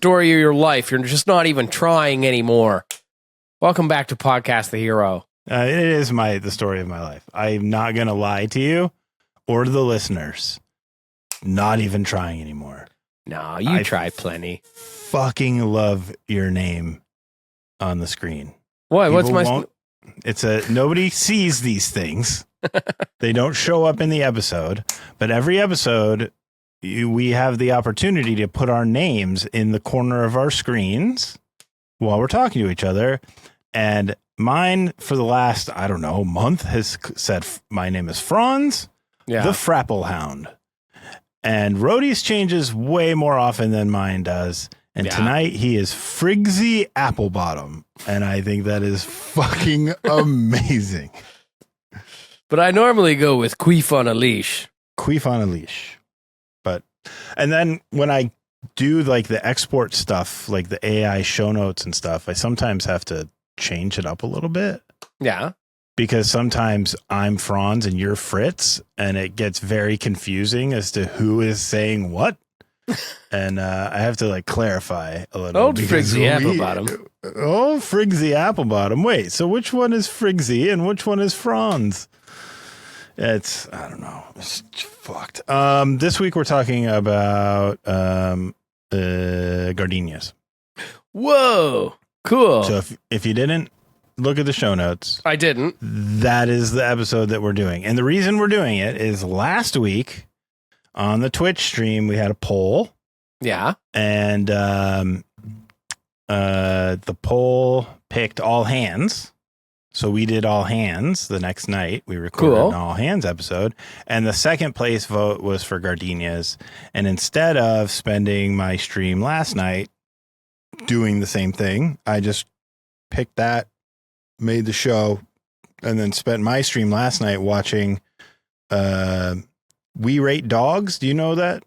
story of your life. You're just not even trying anymore. Welcome back to Podcast the Hero. It is the story of my life. I'm not going to lie to you or to the listeners. Not even trying anymore. No, you try plenty. Fucking love your name on the screen. What? What's my... Nobody sees these things. They don't show up in the episode. But every episode, we have the opportunity to put our names in the corner of our screens while we're talking to each other. And mine, for the last, I don't know, month, has said my name is Franz, the Frapple Hound. And Rody's changes way more often than mine does. And tonight he is Frigsy Applebottom. And I think that is fucking amazing. But I normally go with Queef on a Leash. Queef on a Leash. And then when I do like the export stuff, like the AI show notes and stuff, I sometimes have to change it up a little bit. Yeah. Because sometimes I'm Franz and you're Fritz, and it gets very confusing as to who is saying what. And I have to like clarify a little. Old Frigsy Applebottom. Oh, Frigsy Applebottom. Wait, so which one is Frigsy and which one is Franz? I don't know. It's fucked. This week we're talking about Gardenias. Whoa, cool. So if you didn't look at the show notes, I didn't. That is the episode that we're doing. And the reason we're doing it is last week on the Twitch stream, we had a poll. Yeah. And the poll picked all hands. So we did all hands the next night. We recorded an all hands episode. And the second place vote was for Gardenias. And instead of spending my stream last night doing the same thing, I just picked that, made the show, and then spent my stream last night watching We Rate Dogs. Do you know that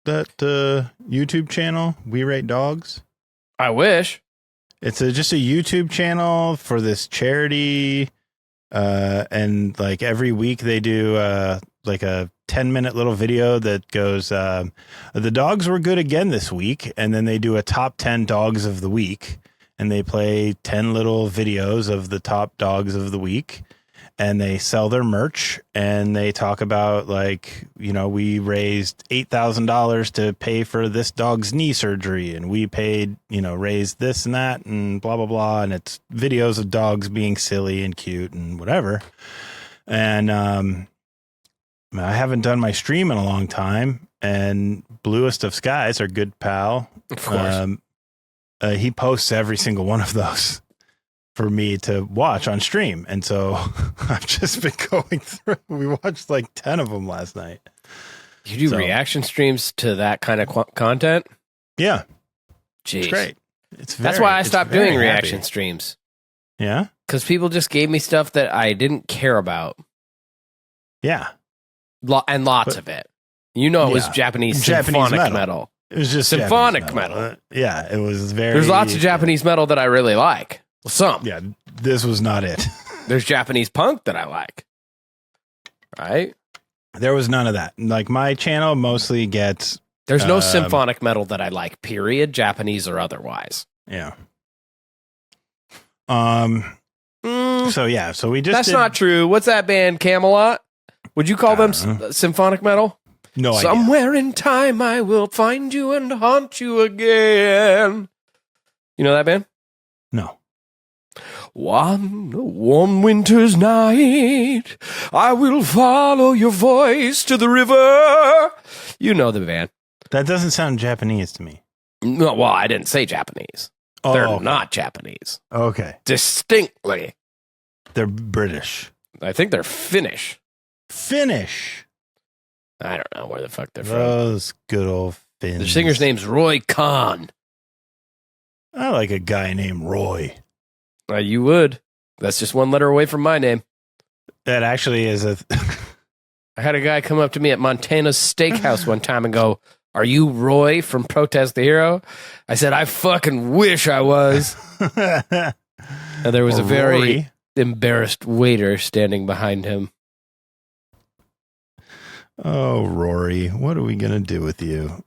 YouTube channel, We Rate Dogs? I wish. It's just a YouTube channel for this charity, and like every week they do like a 10-minute little video that goes, the dogs were good again this week, and then they do a top 10 dogs of the week, and they play 10 little videos of the top dogs of the week, and they sell their merch, and they talk about like, you know, we raised $8,000 to pay for this dog's knee surgery, and we paid, you know, raised this and that and blah, blah, blah. And it's videos of dogs being silly and cute and whatever. And I haven't done my stream in a long time, and Bluest of Skies, our good pal, of course, he posts every single one of those for me to watch on stream. And so I've just been going through. We watched like 10 of them last night. You do reaction streams to that kind of content? Yeah. Jeez. It's great. That's why I stopped doing reaction streams. Yeah? Because people just gave me stuff that I didn't care about. Yeah. And lots of it. You know, it was Japanese symphonic metal. It was just symphonic metal. Yeah, it was very... There's lots of Japanese metal that I really like. Well, some. Yeah, this was not it. There's Japanese punk that I like. Right? There was none of that. Like, my channel mostly gets... There's no symphonic metal that I like, period, Japanese or otherwise. Yeah. So, yeah, so we just... That's not true. What's that band, Camelot? Would you call them symphonic metal? No idea. Somewhere in time I will find you and haunt you again. You know that band? No. One warm winter's night, I will follow your voice to the river. You know the band. That doesn't sound Japanese to me. No, well, I didn't say Japanese. Oh, They're not Japanese. Okay. Distinctly. They're British. I think they're Finnish. Finnish. I don't know where the fuck they're from. Those good old Finns. The singer's name's Roy Khan. I like a guy named Roy. You would. That's just one letter away from my name. That actually is a... I had a guy come up to me at Montana's Steakhouse one time and go, "Are you Roy from Protest the Hero?" I said, "I fucking wish I was." And there was a very embarrassed waiter standing behind him. Oh, Rory, what are we going to do with you?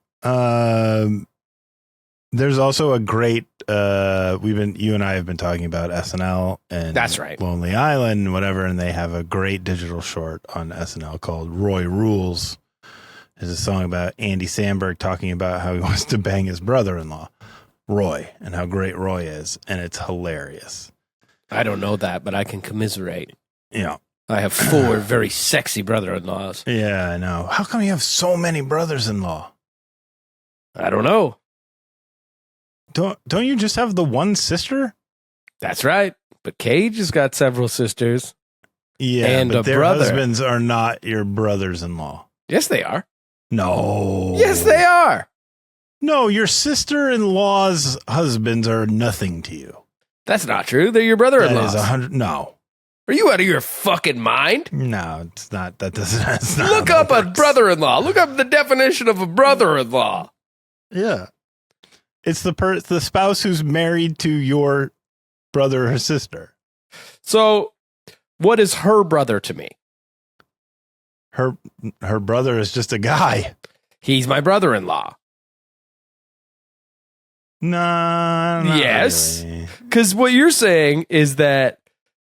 There's also a great you and I have been talking about SNL and That's right. Lonely Island and whatever, and they have a great digital short on SNL called Roy Rules. There's a song about Andy Samberg talking about how he wants to bang his brother-in-law, Roy, and how great Roy is, and it's hilarious. I don't know that, but I can commiserate. Yeah. I have 4 very sexy brother-in-laws. Yeah, I know. How come you have so many brothers-in-law? I don't know. Don't you just have the one sister? That's right. But Cage has got several sisters. Yeah, and but a their brother. husbands are not your brothers-in-law. Yes, they are. No. Yes, they are. No, your sister-in-law's husbands are nothing to you. That's not true. They're your That brother-in-laws. is 100. No. Are you out of your fucking mind? No, it's not. That doesn't. That's not Look how up that a works. brother-in-law. Look up the definition of a brother-in-law. Yeah. It's the spouse who's married to your brother or sister. So, what is her brother to me? Her brother is just a guy. He's my brother-in-law. No. Yes. Really. Because what you're saying is that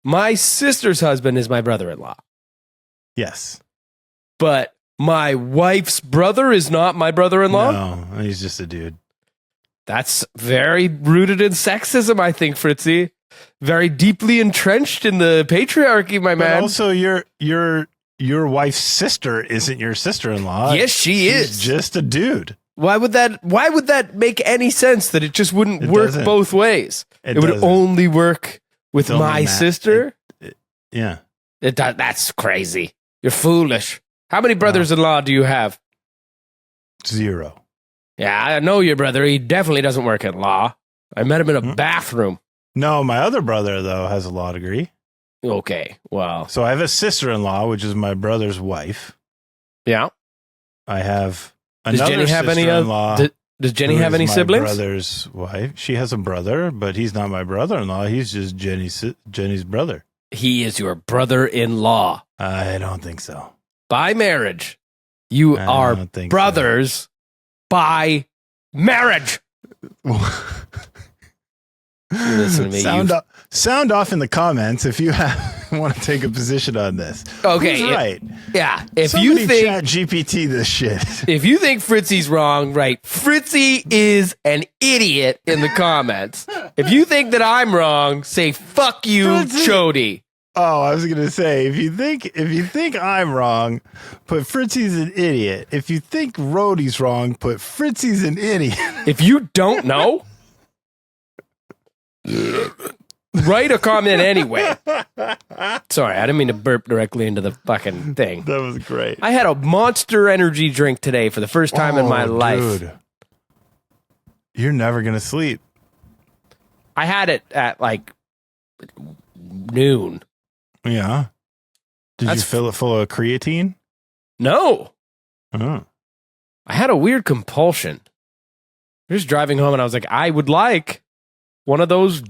my sister's husband is my brother-in-law, Yes. but my wife's brother is not my brother-in-law? No, he's just a dude. That's very rooted in sexism, I think, Fritzy. Very deeply entrenched in the patriarchy, my But man. also, your wife's sister isn't your sister-in-law. Yes, she She's is. just a dude. Why would that make any sense that it just wouldn't It work doesn't. both ways? It would doesn't. only work with It's only my Matt. sister? Yeah. That's crazy. You're foolish. How many brothers-in-law do you have? 0. Yeah, I know your brother. He definitely doesn't work at law. I met him in a bathroom. No, my other brother, though, has a law degree. Okay, well, So I have a sister-in-law, which is my brother's wife. yeah. I have Does another Jenny have any sister-in-law. Does Jenny who have is any my siblings? brother's wife. She has a brother, but he's not my brother-in-law. He's just Jenny's brother. He is your brother-in-law I don't think so. by marriage. You I are don't think brothers by marriage. Listen to me. Sound off in the comments if you want to take a position on this. Okay, Who's right? Yeah. If Somebody you think chat GPT this shit. If you think Fritzy's wrong, right? Fritzy is an idiot in the comments. If you think that I'm wrong, say fuck you, Fritzy. Chody. Oh, I was gonna say if you think I'm wrong, put Fritzy's an idiot. If you think Rody's wrong, put Fritzy's an idiot. If you don't know, write a comment anyway. Sorry, I didn't mean to burp directly into the fucking thing. That was great. I had a Monster energy drink today for the first time in my life. Dude. You're never gonna sleep. I had it at like noon. Yeah. Did That's you fill it full of creatine? No, Oh. I had a weird compulsion. I was driving home and I was like, I would like one of those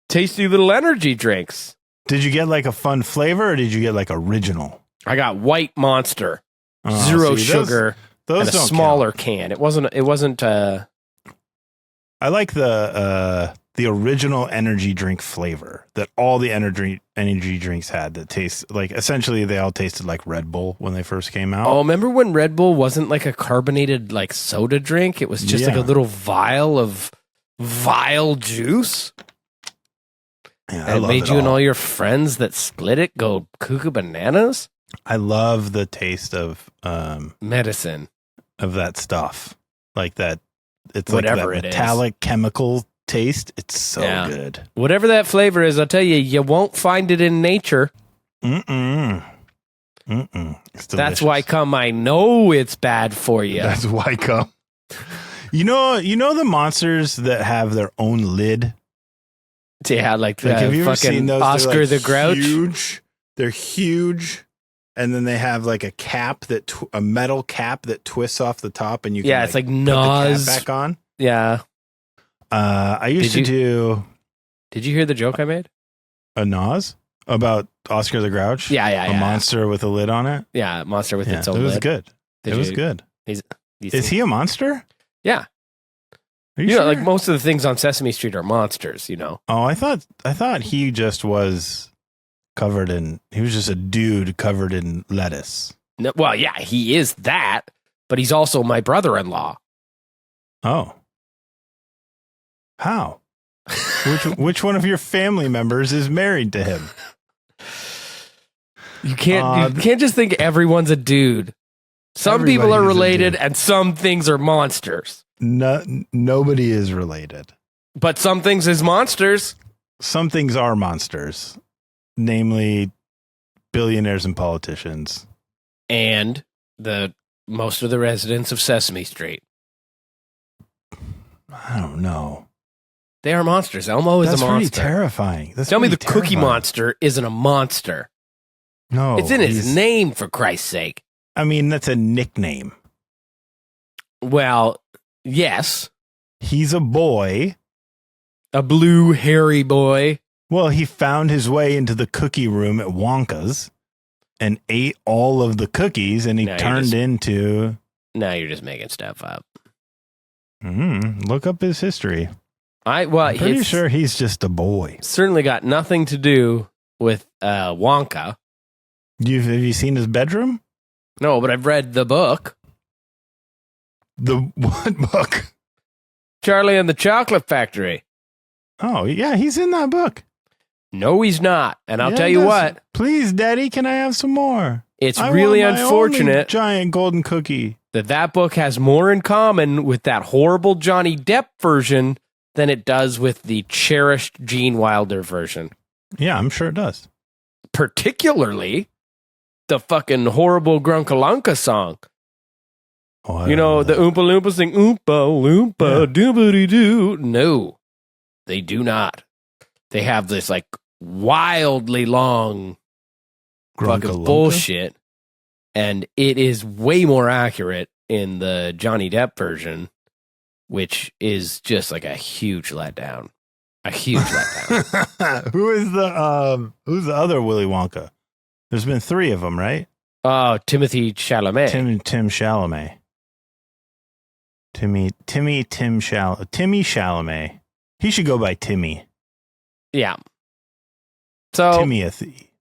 tasty little energy drinks. Did you get like a fun flavor or did you get like original? I got white Monster, Oh, zero see, sugar, those and a don't smaller count. can. It wasn't. I like the original energy drink flavor that all the energy drinks had that tastes like essentially they all tasted like Red Bull when they first came out. Oh, remember when Red Bull wasn't like a carbonated like soda drink? It was just like Yeah. a little vial of vile juice. Yeah, And it made you and all your friends that split it go cuckoo bananas. I love the taste of Medicine. that stuff. Like that it's Whatever like it that is. metallic chemical taste. It's so Yeah. good. Whatever that flavor is, I'll tell you, you won't find it in nature. It's That's delicious. why come I know it's bad for you. That's why come. You know the monsters that have their own lid? Yeah, like the Have you ever seen fucking those? They're, Oscar like, the Grouch. Huge. They're huge. And then they have like a cap a metal cap that twists off the top and you can It's like put the cap Nas. back on. Yeah. I used to do Did you hear the joke I made? a Nas about Oscar the Grouch. Yeah. A monster with a lid on it. Yeah, monster with Yeah, its it own was lid. good. Did It was you- good. You Is think- he a monster? Yeah. Are you You know, sure? like most of the things on Sesame Street are monsters, you know. Oh, I thought he just was he was just a dude covered in lettuce. No, well, yeah, he is that, but he's also my brother-in-law. Oh. How? Which one of your family members is married to him? You can't just think everyone's a dude. Some people are Everybody's a related dude. and some things are monsters. No, nobody is related. But some things is monsters. Some things are monsters, namely billionaires and politicians. And most of the residents of Sesame Street. I don't know. They are monsters. Elmo is That's a pretty monster. terrifying. Tell me the pretty Cookie terrifying. Monster isn't a monster. No. It's in his he's- name, for Christ's sake. I mean, that's a nickname. Well, yes. He's a boy. A blue, hairy boy. Well, he found his way into the cookie room at Wonka's and ate all of the cookies, and he No, you're turned just- into... Now you're just making stuff up. Look up his history. I'm Pretty it's sure he's just a boy. certainly got nothing to do with Wonka. Have you seen his bedroom? No, but I've read the book. The what book? Charlie and the Chocolate Factory. Oh, yeah, he's in that book. No, he's not. And I'll Yeah, tell he you does. what, Please, Daddy, can I have some more? it's I really want my only unfortunate giant golden cookie. that book has more in common with that horrible Johnny Depp version than it does with the cherished Gene Wilder version. Yeah, I'm sure it does. Particularly the fucking horrible Grunkalunka song. Oh, I You don't know, the that. Oompa Loompa sing Oompa Loompa Yeah. doobity doo. No, they do not. They have this like wildly long fucking Grunkalunka? bullshit, and it is way more accurate in the Johnny Depp version, which is just like a huge letdown. A huge letdown. Who's the other Willy Wonka? There's been 3 of them, right? Oh, Timothy Chalamet. Tim Chalamet. Timmy Chalamet. He should go by Timmy. Yeah. So Timothy.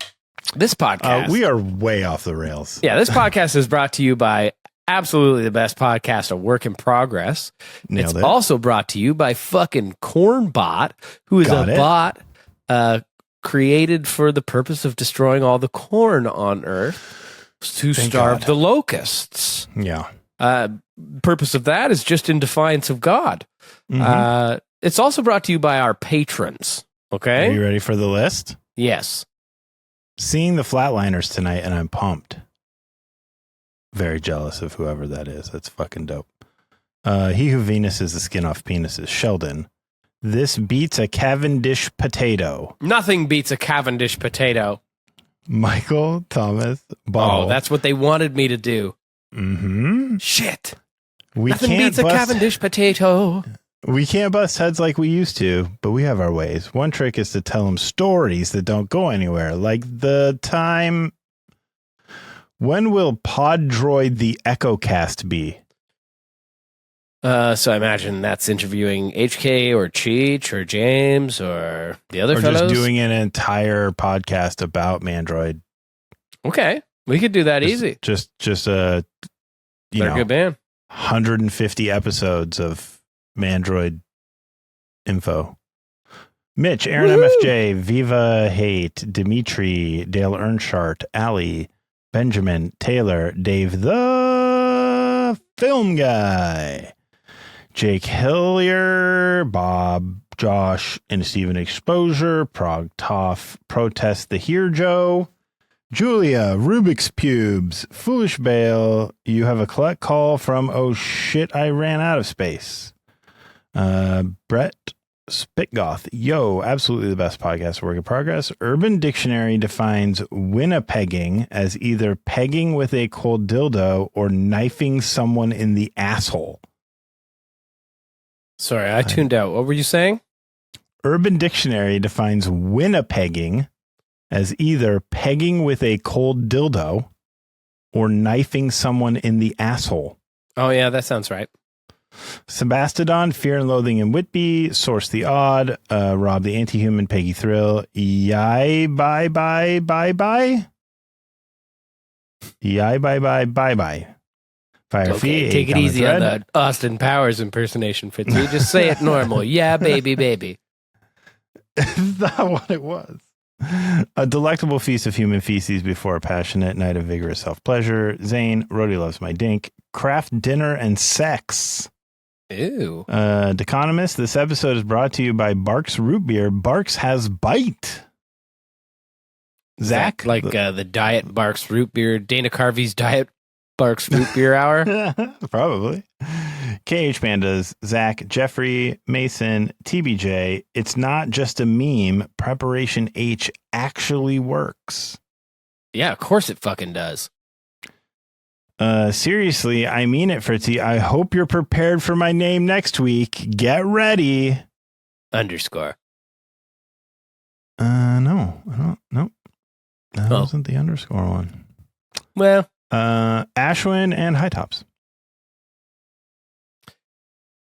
this podcast, We are way off the rails. yeah, this podcast is brought to you by absolutely the best podcast, A Work in Progress. Nailed It's it. also brought to you by fucking Cornbot, who is Got a it. bot created for the purpose of destroying all the corn on Earth to Thank starve God. the locusts. Yeah. Purpose of that is just in defiance of God. Mhm. It's also brought to you by our patrons. Are Okay. you ready for the list? Yes. Seeing the Flatliners tonight, and I'm pumped. Very jealous of whoever that is. That's fucking dope. He who Venus is the skin off penises. Sheldon. This beats a Cavendish potato. Nothing beats a Cavendish potato. Michael Thomas Ball. Oh, that's what they wanted me to do. Mm-hmm. Shit. We Nothing can't beats a bust, Cavendish potato. We can't bust heads like we used to, but we have our ways. One trick is to tell them stories that don't go anywhere, like the time. When will Pod Droid the EchoCast be? So I imagine that's interviewing HK or Cheech or James or the other Or fellows. just doing an entire podcast about Mandroid? Okay, we could do that easy. Just They're a good band. 150 episodes of Mandroid info. Mitch, Aaron Woohoo! MFJ, Viva Hate, Dimitri, Dale Earnshart, Ali, Benjamin, Taylor, Dave the Film Guy, Jake Hillier, Bob, Josh, and Steven Exposure, Prog Toff, Protest the Here Joe, Julia, Rubik's Pubes, Foolish Bale, you have a collect call from Oh Shit, I Ran Out of Space. Brett Spitgoth, yo, absolutely the best podcast, Work in Progress. Urban Dictionary defines Winnipegging as either pegging with a cold dildo or knifing someone in the asshole. Sorry, I tuned out. What were you saying? Urban Dictionary defines Winnipegging as either pegging with a cold dildo or knifing someone in the asshole. Oh yeah, that sounds right. Sebastodon, Fear and Loathing in Whitby, Source the Odd, Rob the Anti-Human, Peggy Thrill, Yai Bye Bye Bye Bye. Yai Bye Bye Bye Bye. Fire Okay, Fee, take it easy on the Austin Powers impersonation, Fitzy. Just say it normal. Yeah, baby. Is that what it was? A delectable feast of human feces before a passionate night of vigorous self-pleasure. Zane, Rody loves my dink. Craft dinner and sex. Ew. Deconomist, this episode is brought to you by Barks Root Beer. Barks has bite. Zach? Like the Diet Barks Root Beer, Dana Carvey's Diet Barks Root Beer Hour? Probably. KH Pandas, Zach, Jeffrey, Mason, TBJ. It's not just a meme. Preparation H actually works. Yeah, of course it fucking does. Seriously, I mean it, Fritzy. I hope you're prepared for my name next week. Get ready. Underscore. No, I don't. Nope. That wasn't the underscore one. Well, Ashwin and High Tops.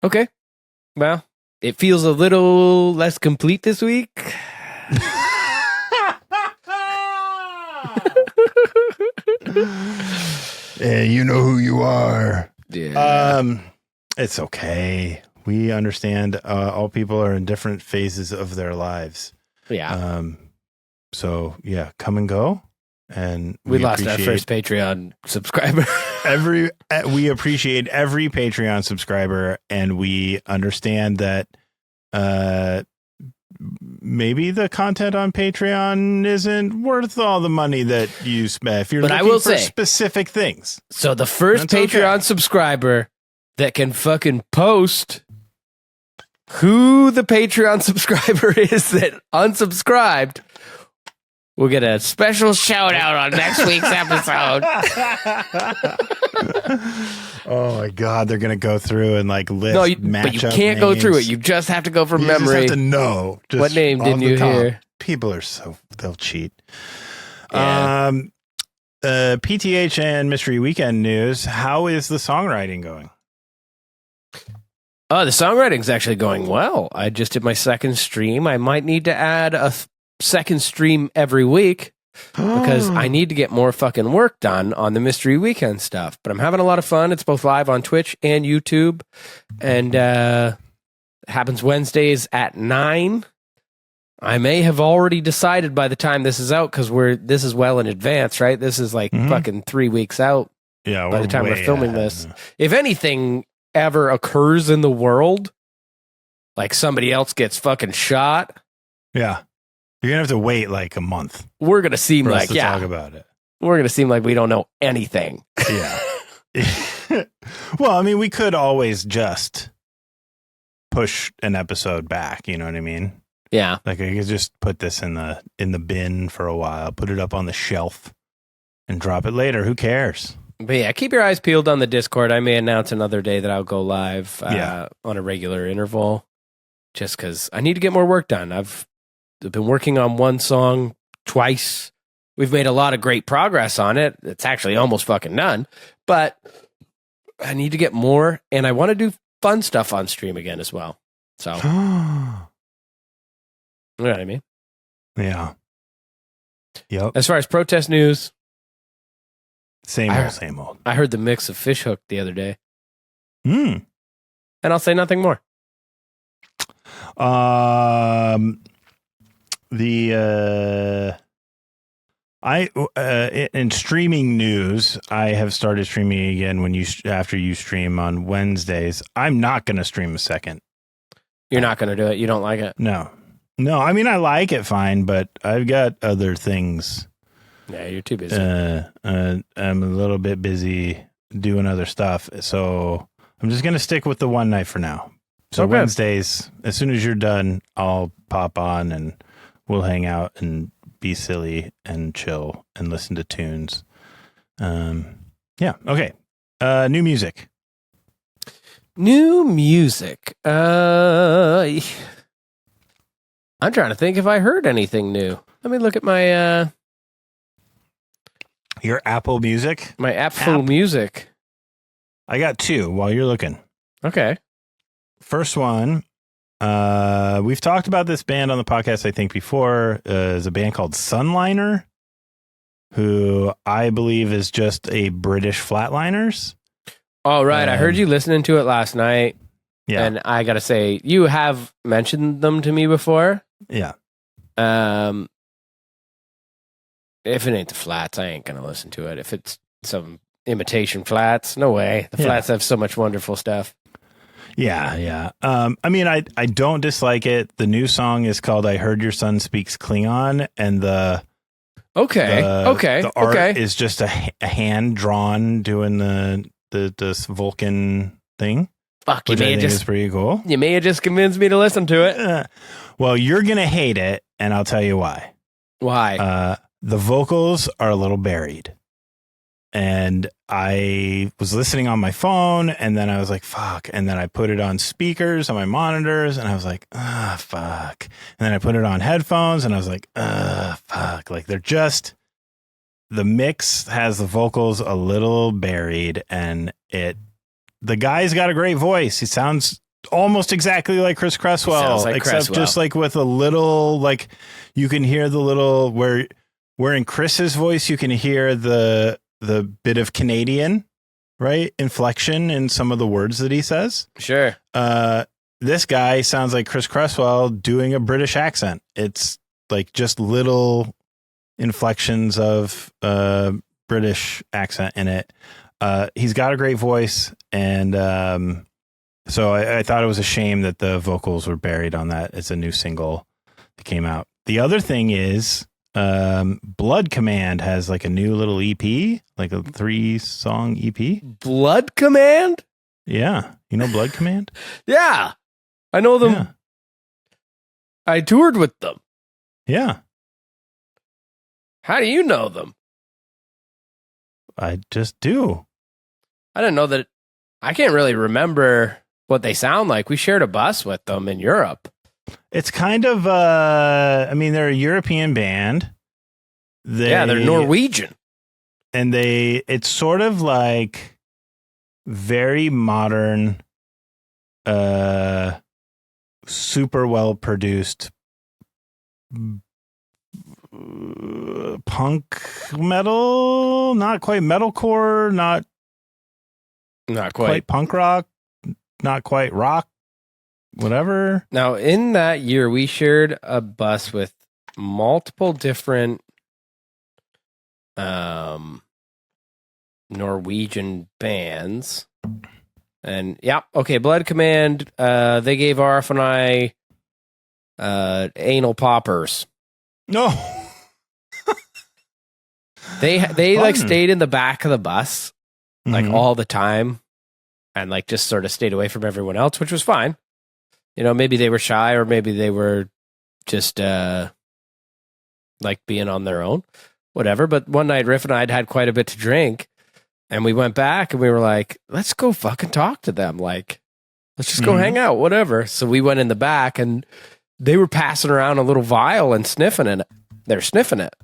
Okay. Well, it feels a little less complete this week. Yeah, you know who you are. Yeah. It's okay. We understand. All people are in different phases of their lives. Yeah. So yeah, come and go. And we lost our first Patreon subscriber. We appreciate every Patreon subscriber, and we understand that maybe the content on Patreon isn't worth all the money that you spend. If you're looking for specific things. So the first Patreon subscriber that can fucking post who the Patreon subscriber is that unsubscribed, we'll get a special shout out on next week's episode. Oh my God, they're gonna go through and like list. No, but you can't go through it. You just have to go from memory. You just have to know. What name didn't you hear? People are they'll cheat. Yeah. PTH and Mystery Weekend news. How is the songwriting going? Oh, the songwriting's actually going well. I just did my second stream. I might need to add a second stream every week because I need to get more fucking work done on the Mystery Weekend stuff. But I'm having a lot of fun. It's both live on Twitch and YouTube, and it happens Wednesdays at 9. I may have already decided by the time this is out because this is well in advance, right? This is like fucking 3 weeks out. Yeah, by the time we're filming this. If anything ever occurs in the world, like somebody else gets fucking shot, yeah, you're gonna have to wait like a month. We're gonna seem like talk about it. We're gonna seem like we don't know anything. Yeah. Well, I mean, we could always just push an episode back. You know what I mean? Yeah. Like I could just put this in the bin for a while, put it up on the shelf, and drop it later. Who cares? But yeah, keep your eyes peeled on the Discord. I may announce another day that I'll go live on a regular interval, just because I need to get more work done. I've been working on one song twice. We've made a lot of great progress on it. It's actually almost fucking done, but I need to get more, and I want to do fun stuff on stream again as well. So, you know what I mean? Yeah. Yep. As far as protest news, same old. I heard the mix of Fishhook the other day. And I'll say nothing more. In streaming news, I have started streaming again after you stream on Wednesdays. I'm not going to stream a second. You're not going to do it? You don't like it? No. I mean, I like it fine, but I've got other things. Yeah, you're too busy. I'm a little bit busy doing other stuff, so I'm just going to stick with the one night for now. So okay. Wednesdays, as soon as you're done, I'll pop on and we'll hang out and be silly and chill and listen to tunes. Yeah. Okay. New music. I'm trying to think if I heard anything new. Let me look at my your Apple Music. My Apple Music. I got two while you're looking. Okay. First one, we've talked about this band on the podcast, I think, before. Is a band called Sunliner, who I believe is just a British Flatliners. Oh, right. I heard you listening to it last night. Yeah. And I got to say, you have mentioned them to me before. Yeah. If it ain't the Flats, I ain't going to listen to it. If it's some imitation Flats, no way. The Flats have so much wonderful stuff. Yeah, yeah. I mean, I don't dislike it. The new song is called "I Heard Your Son Speaks Klingon," and the art is just a hand drawn doing this Vulcan thing. Fuck, which I think is pretty cool. You may have just convinced me to listen to it. Well, you're gonna hate it, and I'll tell you why. Why? The vocals are a little buried. And I was listening on my phone, and then I was like, fuck. And then I put it on speakers on my monitors, and I was like, fuck. And then I put it on headphones, and I was like, fuck. Like, they're just, the mix has the vocals a little buried, and the guy's got a great voice. He sounds almost exactly like Chris Cresswell, except just like with a little, like, you can hear the little, where in Chris's voice, you can hear the bit of Canadian, right? Inflection in some of the words that he says. Sure. This guy sounds like Chris Cresswell doing a British accent. It's like just little inflections of British accent in it. He's got a great voice. And so I thought it was a shame that the vocals were buried on that. It's a new single that came out. The other thing is, Blood Command has like a new little EP, like a 3-song EP. Blood Command? Yeah. You know Blood Command? Yeah. I know them. Yeah. I toured with them. Yeah. How do you know them? I just do. I didn't know that. I can't really remember what they sound like. We shared a bus with them in Europe. It's kind of, I mean, they're a European band. They're Norwegian. And it's sort of like very modern, super well produced punk metal, not quite metalcore, not quite punk rock, not quite rock. Whatever. Now, in that year, we shared a bus with multiple different Norwegian bands. And yeah, okay, Blood Command, they gave RF and I anal poppers. No. They like stayed in the back of the bus like all the time and like just sort of stayed away from everyone else, which was fine. You know, maybe they were shy or maybe they were just like being on their own, whatever. But one night, Riff and I had quite a bit to drink and we went back and we were like, let's go fucking talk to them. Like, let's just go hang out, whatever. So we went in the back and they were passing around a little vial and sniffing it. They're sniffing it.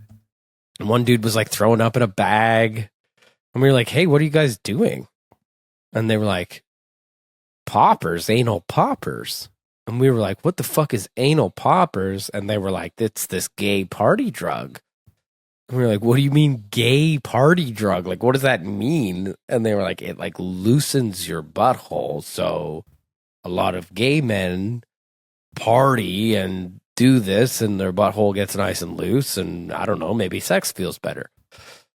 And one dude was like throwing up in a bag. And we were like, hey, what are you guys doing? And they were like, poppers, anal poppers. And we were like, what the fuck is anal poppers? And they were like, it's this gay party drug. And we were like, what do you mean gay party drug? Like, what does that mean? And they were like, it like loosens your butthole. So a lot of gay men party and do this and their butthole gets nice and loose. And I don't know, maybe sex feels better.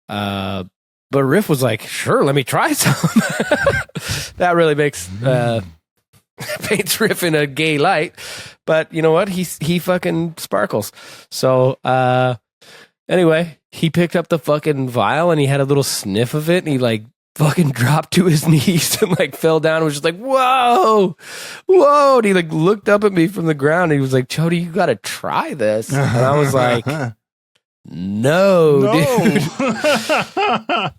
But Riff was like, sure, let me try some. That really makes... paints Riff in a gay light, but you know what? He fucking sparkles. So anyway, he picked up the fucking vial and he had a little sniff of it and he like fucking dropped to his knees and like fell down and was just like, whoa. And he like looked up at me from the ground and he was like, Chody, you gotta try this. And I was like, no. Dude.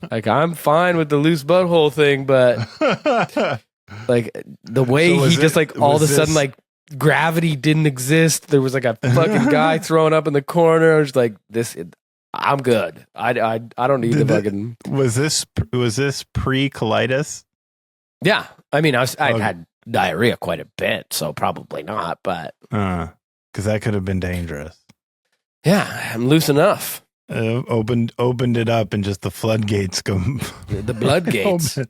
Like, I'm fine with the loose butthole thing, but like the way he just like all of a sudden like gravity didn't exist. There was like a fucking guy throwing up in the corner. I was like, I'm good. I don't need the fucking. Was this pre-colitis? Yeah, I mean, I've had diarrhea quite a bit, so probably not, but. Because that could have been dangerous. Yeah, I'm loose enough. Opened it up and just the floodgates go. The bloodgates.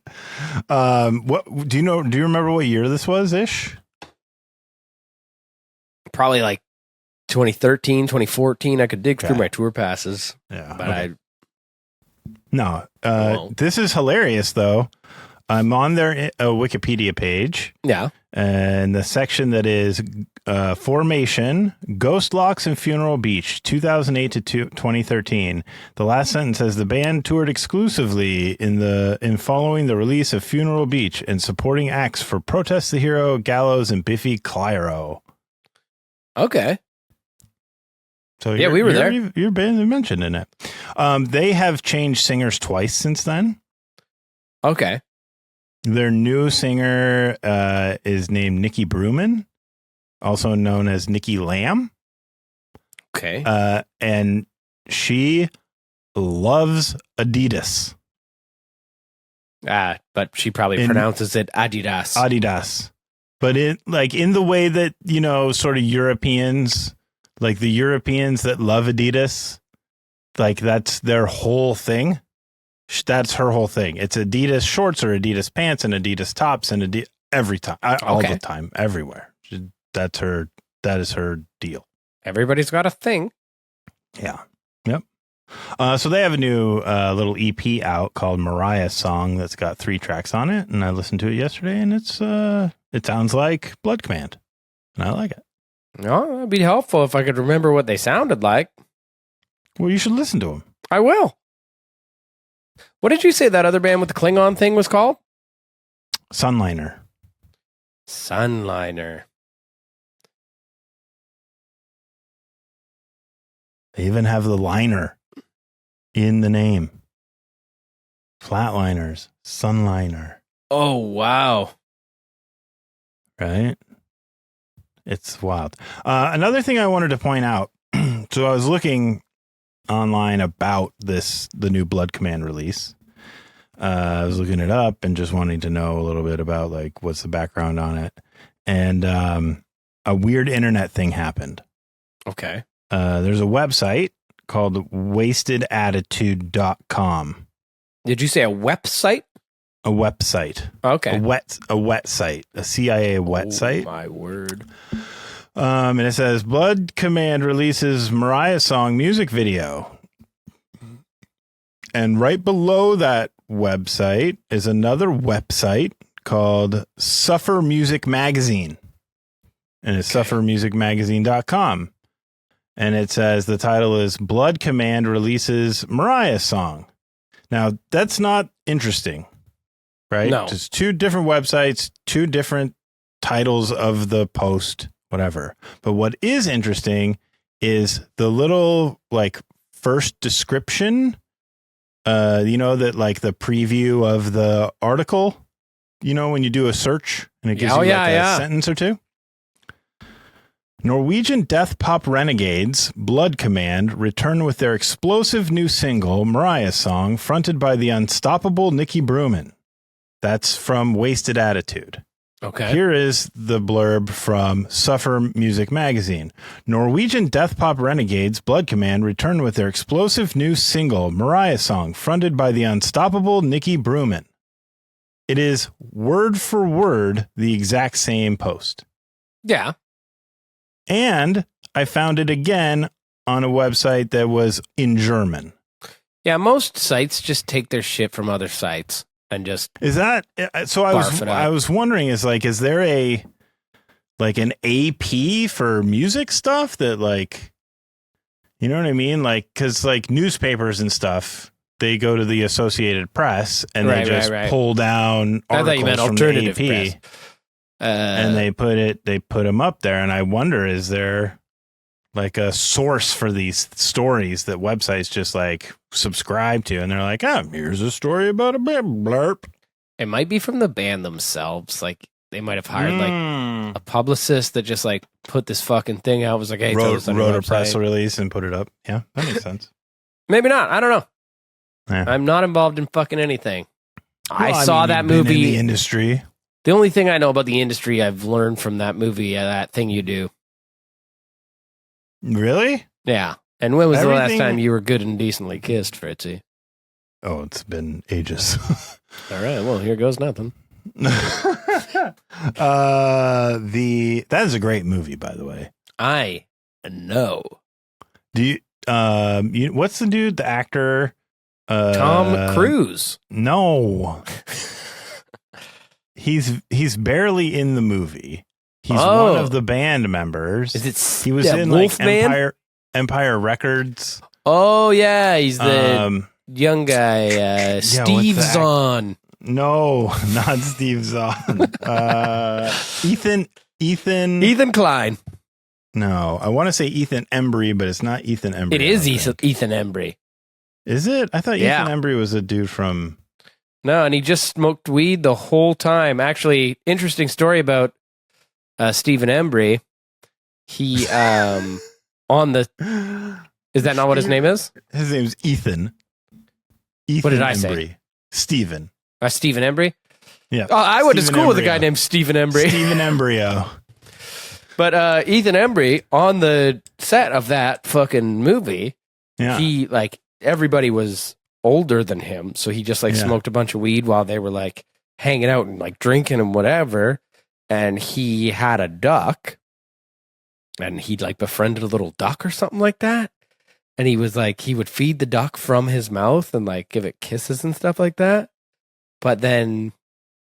What do you know? Do you remember what year this was ish? Probably like 2013, 2014. I could dig through my tour passes. Yeah, but No. This is hilarious though. I'm on their Wikipedia page. Yeah. And the section that is Formation, Ghost Locks and Funeral Beach, 2008 to 2013. The last sentence says the band toured exclusively in following the release of Funeral Beach and supporting acts for Protest the Hero, Gallows, and Biffy Clyro. Okay. So yeah, we were there. You're mentioned in it. They have changed singers twice since then. Okay. Their new singer is named Nikki Bruman, also known as Nikki Lamb. Okay. And she loves Adidas. But she probably pronounces it Adidas. Adidas. But in the way that, sort of Europeans, like the Europeans that love Adidas, like that's their whole thing. That's her whole thing. It's Adidas shorts or Adidas pants and Adidas tops and every time, all the time, everywhere. That is her deal. Everybody's got a thing. Yeah. Yep. So they have a new little EP out called Mariah's Song that's got 3 tracks on it, and I listened to it yesterday, and it sounds like Blood Command, and I like it. No, it'd be helpful if I could remember what they sounded like. Well, you should listen to them. I will. What did you say that other band with the Klingon thing was called? Sunliner. Sunliner. They even have the liner in the name. Flatliners. Sunliner. Oh, wow. Right? It's wild. Another thing I wanted to point out. So I was looking online about the new Blood Command release. I was looking it up and just wanting to know a little bit about like what's the background on it. And a weird internet thing happened. Okay. There's a website called wastedattitude.com. Did you say a website? A website. Okay. A wet site. A CIA wet site. My word. And it says Blood Command releases Mariah's Song music video. And right below that website is another website called Suffer Music Magazine. And it's suffermusicmagazine.com. And it says the title is Blood Command releases Mariah's Song. Now, that's not interesting, right? No. Just 2 different websites, 2 different titles of the post, whatever. But what is interesting is the little like first description, that like the preview of the article, when you do a search and it gives you a sentence or 2. Norwegian death pop renegades Blood Command return with their explosive new single, Mariah's Song, fronted by the unstoppable Nikki Bruman. That's from Wasted Attitude. Okay. Here is the blurb from Suffer Music Magazine. Norwegian death pop renegades Blood Command return with their explosive new single, Mariah's Song, fronted by the unstoppable Nikki Bruman. It is word for word the exact same post. Yeah. And I found it again on a website that was in German. Yeah, most sites just take their shit from other sites and just is that so? I was wondering, is there an AP for music stuff that like, you know what I mean? Like, because like newspapers and stuff, they go to the Associated Press and they just pull down articles. I thought you meant alternative from the AP. Press. And they put them up there, and I wonder, is there like a source for these stories that websites just like subscribe to, and they're like, here's a story about a blurb. It might be from the band themselves. Like they might have hired like a publicist that just like put this fucking thing out. Was like, hey, wrote a press release and put it up. Yeah, that makes sense. Maybe not. I don't know. Yeah. I'm not involved in fucking anything. Well, I saw that movie in the industry. The only thing I know about the industry I've learned from that movie, That Thing You Do. Really? Yeah. And when was the last Everything- time you were good and decently kissed, Fritzy? Oh, it's been ages. All right. Well, here goes nothing. That is a great movie, by the way. I know. Do you, what's the dude, the actor? Tom Cruise. No. He's barely in the movie. He's Oh. one of the band members. Is it He was in Wolfman? Empire Records. Oh, yeah. He's the young guy. what's Steve the act- Zahn. No, not Steve Zahn. Ethan Klein. No, I want to say Ethan Embry, but it's not Ethan Embry. It is I don't think. Ethan Embry. Is it? I thought Yeah. Ethan Embry was a dude from. No, and he just smoked weed the whole time. Actually, interesting story about Stephen Embry. He on the is that not what his name is? His name's Ethan. Ethan What did I Embry. say? Stephen. Stephen Embry. Yeah. Oh, I went to Stephen school with a guy Embryo. named Stephen Embry. Stephen Embryo. But Ethan Embry on the set of that fucking movie, Yeah. he everybody was older than him, so he just Yeah. smoked a bunch of weed while they were hanging out and drinking and whatever. And he had a duck, and he befriended a little duck or something like that. And he was he would feed the duck from his mouth and give it kisses and stuff like that. But then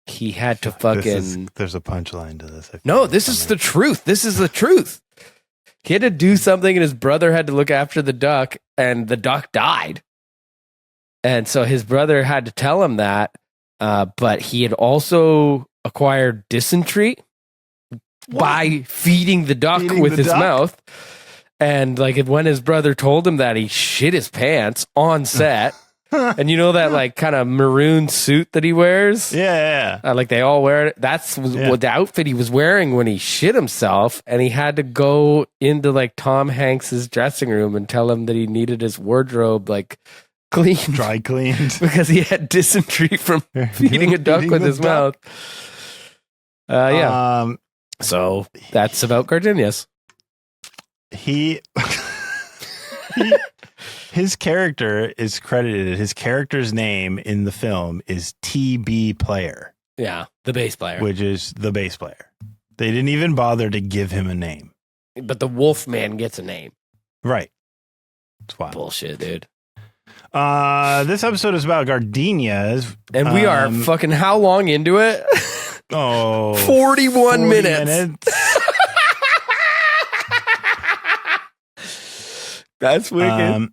he had to fucking There's a punchline to this. I feel no, like this is something. the truth. This is the truth. He had to do something, and his brother had to look after the duck, and the duck died. And so his brother had to tell him that, but he had also acquired dysentery by feeding the duck Feeding with the his duck? mouth. And when his brother told him that, he shit his pants on set. And you know that kind of maroon suit that he wears? Yeah. They all wear it. That's what the outfit he was wearing when he shit himself, and he had to go into Tom Hanks's dressing room and tell him that he needed his wardrobe clean Dry cleaned. because he had dysentery from feeding a duck Feeding with the his duck. mouth. Yeah. So that's about Gardenias. His character is credited. His character's name in the film is TB Player, Yeah, the bass player. which is the bass player. They didn't even bother to give him a name. But the Wolfman gets a name. Right. It's wild. Bullshit, dude. This episode is about gardenias. And we are fucking how long into it? 41 41 minutes. That's wicked.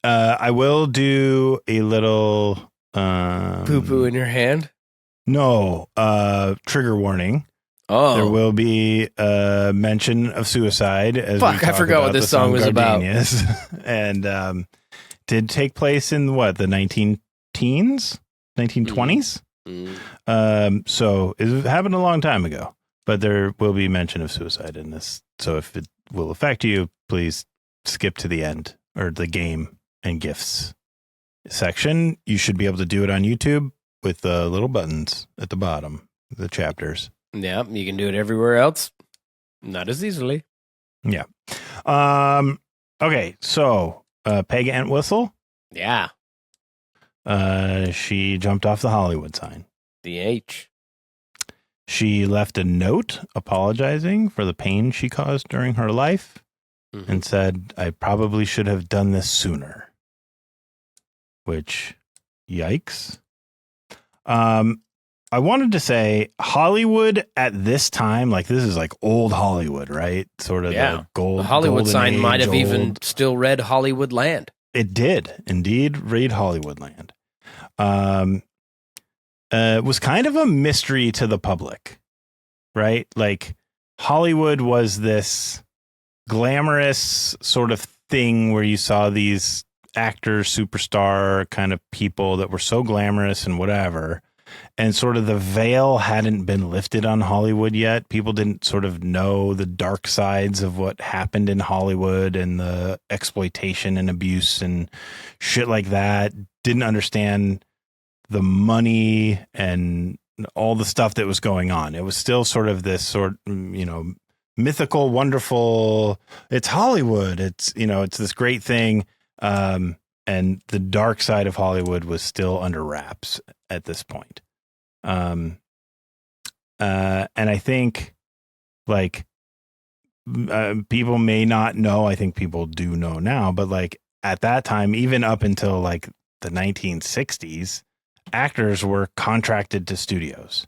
I will do a little Poo poo in your hand. No, trigger warning. Oh, There will be a mention of suicide. As Fuck, we I talk forgot what about this the song was about. Gardenias. And did take place in the 19 teens, 1920s. So it happened a long time ago. But there will be mention of suicide in this. So if it will affect you, please skip to the end or the game and gifts section. You should be able to do it on YouTube with the little buttons at the bottom, the chapters. Yeah, you can do it everywhere else. Not as easily. Yeah. Okay. So, Peg Entwistle, Yeah, she jumped off the Hollywood sign. the H. She left a note apologizing for the pain she caused during her life Mhm. and said, I probably should have done this sooner. Which, yikes. I wanted to say Hollywood at this time, this is old Hollywood, right? Sort of Yeah. the gold. The Hollywood golden sign age, might have even old- still read Hollywood Land. It did indeed read Hollywoodland. It was kind of a mystery to the public, right? Hollywood was this glamorous sort of thing where you saw these actors, superstar kind of people that were so glamorous and whatever. And sort of the veil hadn't been lifted on Hollywood yet. People didn't sort of know the dark sides of what happened in Hollywood and the exploitation and abuse and shit like that. Didn't understand the money and all the stuff that was going on. It was still sort of this mythical, wonderful, it's Hollywood. It's, it's this great thing. And the dark side of Hollywood was still under wraps at this point. And I think like people may not know, I think people do know now, but like at that time, even up until like the 1960s, actors were contracted to studios.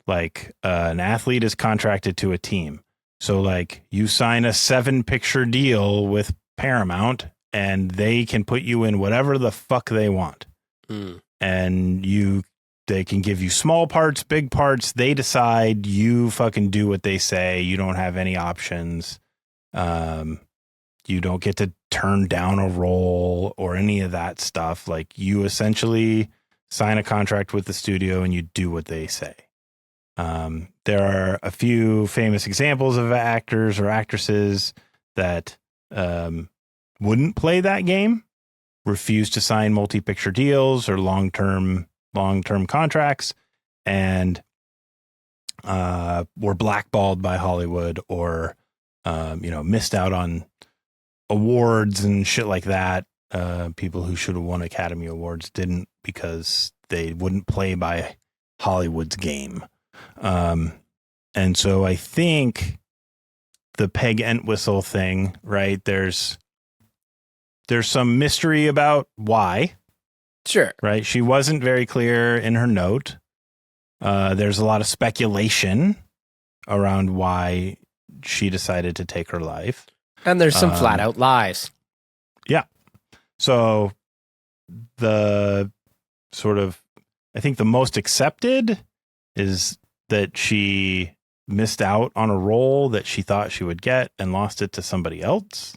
Like an athlete is contracted to a team. So like you sign a 7-picture deal with Paramount and they can put you in whatever the fuck they want. And they can give you small parts, big parts. They decide, you fucking do what they say. You don't have any options. You don't get to turn down a role or any of that stuff. Like you essentially sign a contract with the studio and you do what they say. There are a few famous examples of actors or actresses that wouldn't play that game, refuse to sign multi-picture deals or long-term contracts, and were blackballed by Hollywood or missed out on awards and shit like that. People who should have won Academy Awards didn't because they wouldn't play by Hollywood's game. And so I think the Peg Entwistle thing, right? There's some mystery about why. Sure. Right. She wasn't very clear in her note. There's a lot of speculation around why she decided to take her life. And there's some flat out lies. Yeah. So the sort of, I think the most accepted is that she missed out on a role that she thought she would get and lost it to somebody else.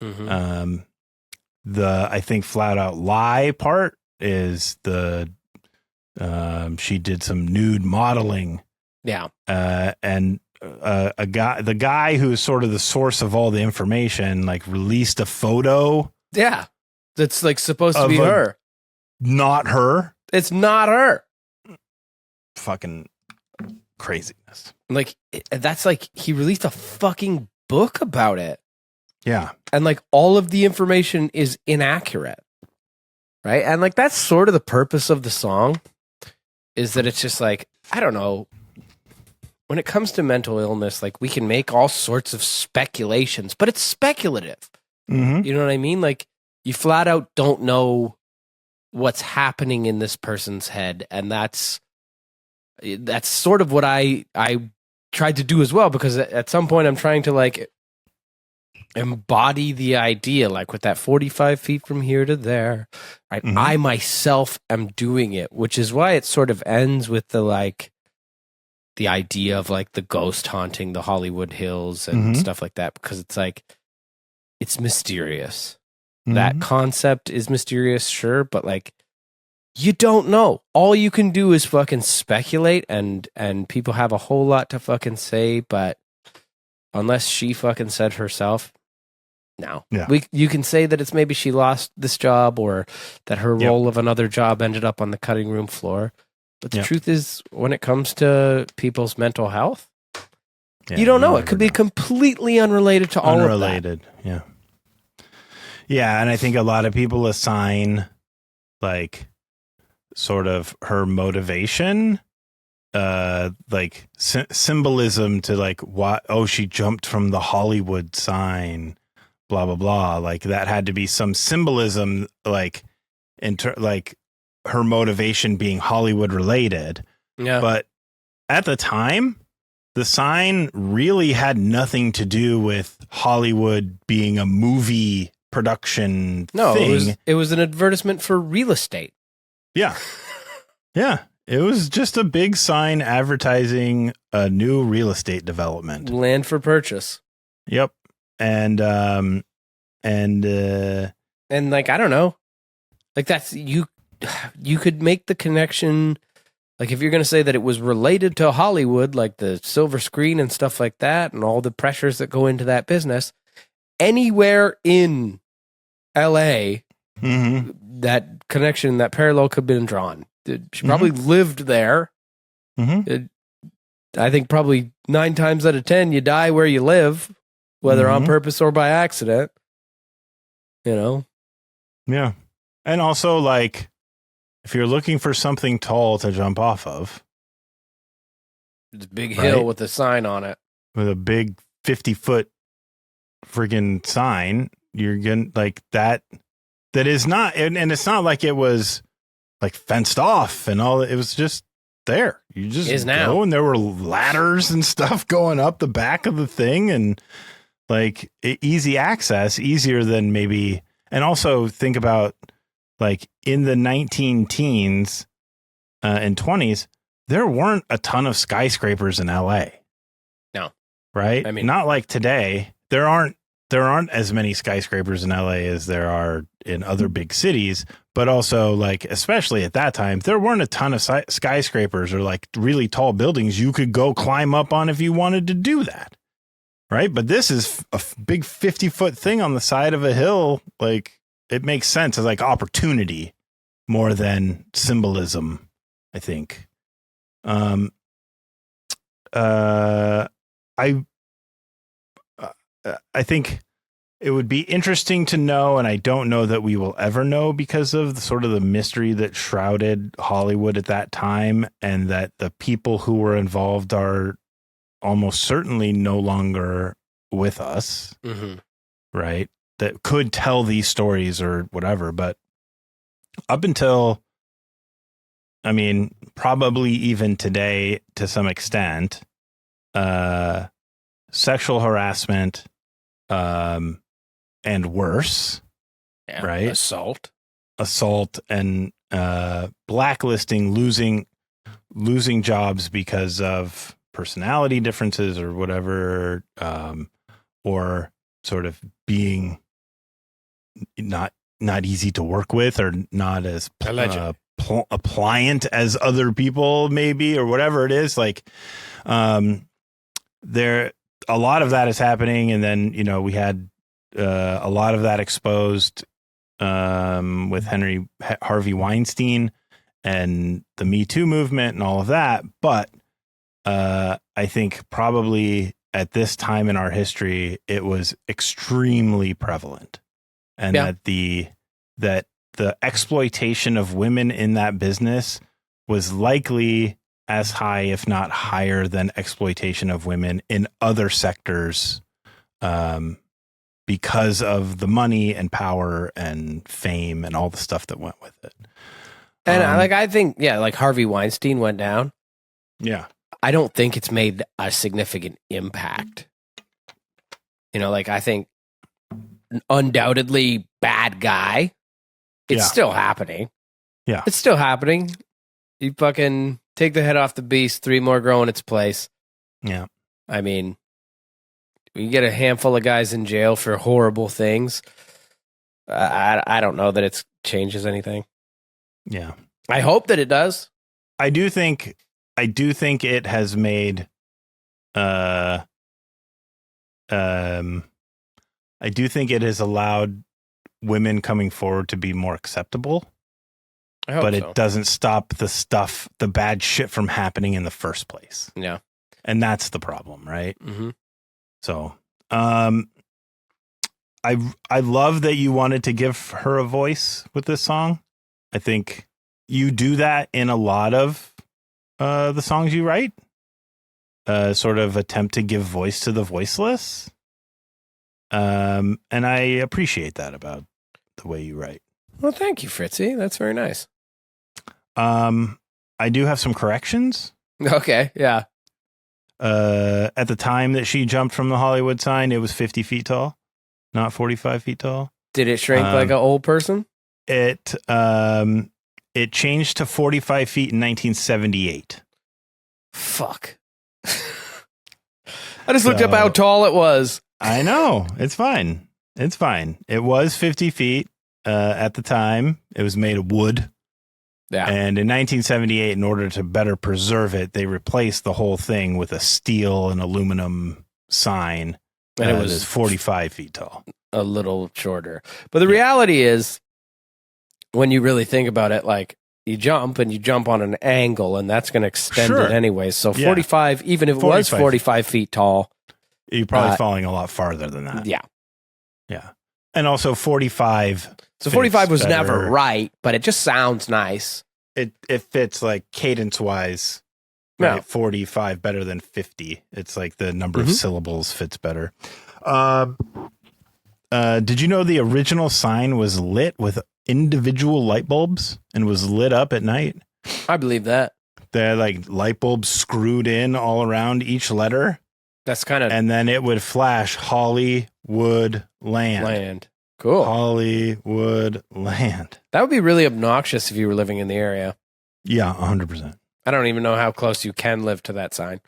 Mm-hmm. The, I think, flat out lie part is she did some nude modeling. Yeah. And the guy who's sort of the source of all the information, like released a photo. Yeah. That's like supposed to be her. Not her. It's not her. Fucking craziness. Like, that's like, he released a fucking book about it. Yeah. And like all of the information is inaccurate. Right. And like, that's sort of the purpose of the song, is that it's just like, I don't know. When it comes to mental illness, like we can make all sorts of speculations, but it's speculative. Mm-hmm. You know what I mean? Like you flat out don't know what's happening in this person's head. And that's sort of what I tried to do as well, because at some point I'm trying to like embody the idea, like with that 45 feet from here to there, right? Mm-hmm. I myself am doing it, which is why it sort of ends with the idea of like the ghost haunting the Hollywood Hills and stuff like that, because it's like, it's mysterious. Mm-hmm. That concept is mysterious, sure, but like, you don't know. All you can do is fucking speculate, and people have a whole lot to fucking say, but unless she fucking said herself, no. Yeah. You can say that it's maybe she lost this job or that her role of another job ended up on the cutting room floor. But the truth is, when it comes to people's mental health, you don't know. It could be completely unrelated to all of that. Yeah. Yeah, and I think a lot of people assign like sort of her motivation like symbolism to like what, she jumped from the Hollywood sign, blah blah blah, like that had to be some symbolism, like like her motivation being Hollywood related. Yeah. But at the time, the sign really had nothing to do with Hollywood being a movie production thing. It was an advertisement for real estate. Yeah. Yeah. It was just a big sign advertising a new real estate development. Land for purchase. Yep. And like, I don't know. Like that's, you could make the connection. Like if you're going to say that it was related to Hollywood, like the silver screen and stuff like that, and all the pressures that go into that business, anywhere in LA, that connection, that parallel could have been drawn. She probably lived there Mm-hmm. I think probably 9 times out of 10, you die where you live, whether on purpose or by accident. You know? Yeah. And also, like, if you're looking for something tall to jump off of, It's a big hill with a sign on it. with a big 50-foot friggin' sign, you're gonna like that. That is not, and it's not like it was like fenced off and all. It was just there. You just Is go, now. and there were ladders and stuff going up the back of the thing, and like easy access, easier than maybe. And also think about like in the 19 teens and 20s, there weren't a ton of skyscrapers in LA. No. Right? I mean, not like today. There aren't as many skyscrapers in LA as there are in other big cities, but also like, especially at that time, there weren't a ton of skyscrapers or like really tall buildings you could go climb up on if you wanted to do that. Right. But this is a big 50-foot thing on the side of a hill. Like, it makes sense as like opportunity more than symbolism, I think. I think it would be interesting to know, and I don't know that we will ever know because of the sort of the mystery that shrouded Hollywood at that time, and that the people who were involved are almost certainly no longer with us, right? That could tell these stories or whatever. But up until, I mean, probably even today to some extent, sexual harassment, and worse, right? Assault and blacklisting, losing jobs because of personality differences or whatever, or sort of being not easy to work with or not as pliant as other people maybe, or whatever it is. Like, there, a lot of that is happening. And then, you know, we had a lot of that exposed with Harvey Weinstein and the Me Too movement and all of that. But I think probably at this time in our history, it was extremely prevalent, and that the exploitation of women in that business was likely as high, if not higher, than exploitation of women in other sectors, because of the money and power and fame and all the stuff that went with it. And I think, like Harvey Weinstein went down. Yeah. I don't think it's made a significant impact. You know, like, I think undoubtedly bad guy. It's still happening. Yeah. It's still happening. You fucking take the head off the beast, 3 more grow in its place. Yeah. I mean, you get a handful of guys in jail for horrible things. I don't know that it changes anything. Yeah. I hope that it does. I do think it has made, I do think it has allowed women coming forward to be more acceptable. But it doesn't stop the bad shit from happening in the first place. Yeah. And that's the problem, right? Mm-hmm. So, I love that you wanted to give her a voice with this song. I think you do that in a lot of the songs you write. Sort of attempt to give voice to the voiceless. And I appreciate that about the way you write. Well, thank you, Fritzy. That's very nice. I do have some corrections. Okay, yeah. At the time that she jumped from the Hollywood sign, it was 50 feet tall, not 45 feet tall. Did it shrink like an old person? It changed to 45 feet in 1978. Fuck. I just looked up how tall it was. I know. It's fine. It's fine. It was 50 feet at the time. It was made of wood. Yeah. And in 1978, in order to better preserve it, they replaced the whole thing with a steel and aluminum sign. And it was 45 feet tall. A little shorter. But the reality is, when you really think about it, like, you jump on an angle, and that's going to extend Sure. it anyway. So Yeah. 45, even if it was 45 feet tall. You're probably falling a lot farther than that. Yeah. Yeah. And also 45. So 45 was better. never right, but it just sounds nice. It fits like cadence wise. Yeah. Right? 45 better than 50. It's like the number Mm-hmm. of syllables fits better. Did you know the original sign was lit with individual light bulbs and was lit up at night? I believe that. They had like light bulbs screwed in all around each letter. That's kind of And then it would flash Hollywood Land. land. Cool. Hollywood Land. That would be really obnoxious if you were living in the area. Yeah, 100%. I don't even know how close you can live to that sign.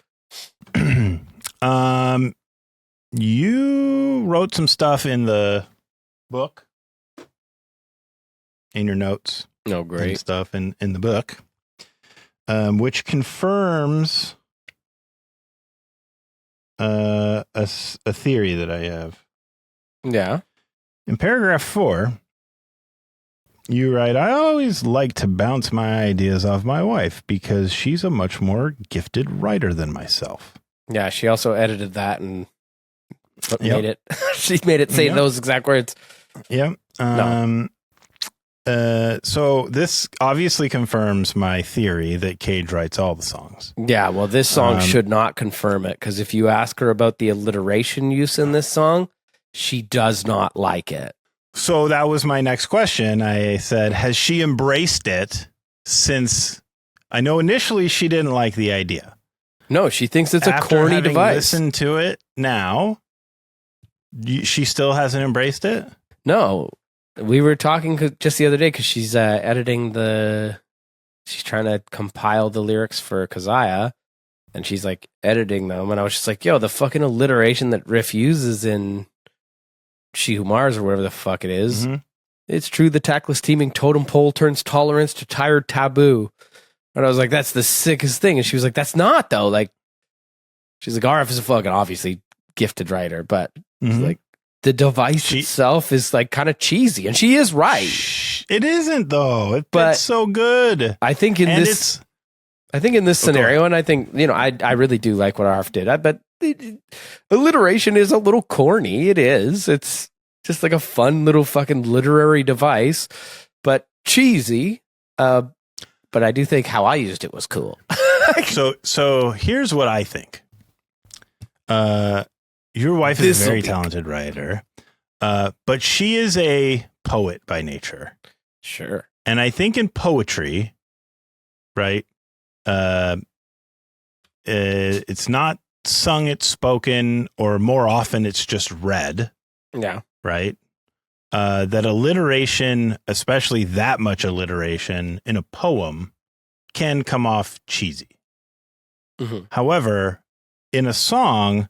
You wrote some stuff in the book, in your notes. Oh, And great. stuff in the book, which confirms a theory that I have. Yeah. In paragraph 4, you write, I always like to bounce my ideas off my wife because she's a much more gifted writer than myself. Yeah. She also edited that and Yep. made it. She made it say Yep. those exact words. Yep. So this obviously confirms my theory that Cage writes all the songs. Yeah. Well, this song should not confirm it because if you ask her about the alliteration use in this song, she does not like it. So that was my next question. I said, has she embraced it since I know initially she didn't like the idea? No, she thinks it's a After corny having device. listened to it now, she still hasn't embraced it? No, we were talking just the other day because she's editing she's trying to compile the lyrics for Keziah, and she's like editing them. And I was just like, yo, the fucking alliteration that Riff uses in She Who Mars or whatever the fuck it is. Mhm. It's true. The tactless teeming totem pole turns tolerance to tired taboo. And I was like, that's the sickest thing. And she was like, that's not though. Like, she's like, RF is a fucking obviously gifted writer, but Mhm. like the device itself is like kind of cheesy. And she is right. It isn't though. But- It's so good. I think in And this scenario, and I think, I really do like what RF did. But alliteration is a little corny. It is. It's just like a fun little fucking literary device, but cheesy. But I do think how I used it was cool. So here's what I think. Your wife is a very talented writer, but she is a poet by nature. Sure. And I think in poetry, right, it's not sung, it's spoken, or more often it's just read, Yeah. right? That alliteration, especially that much alliteration in a poem, can come off cheesy. Mhm. However, in a song,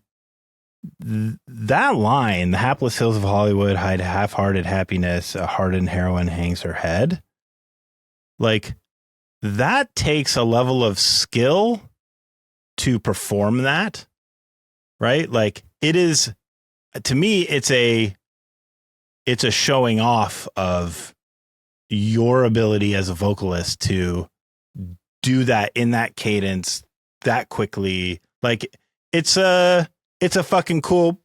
that line, the hapless hills of Hollywood hide half-hearted happiness, a hardened heroine hangs her head, like that takes a level of skill to perform that, right? Like it is, to me, it's a showing off of your ability as a vocalist to do that in that cadence that quickly. Like it's a fucking cool,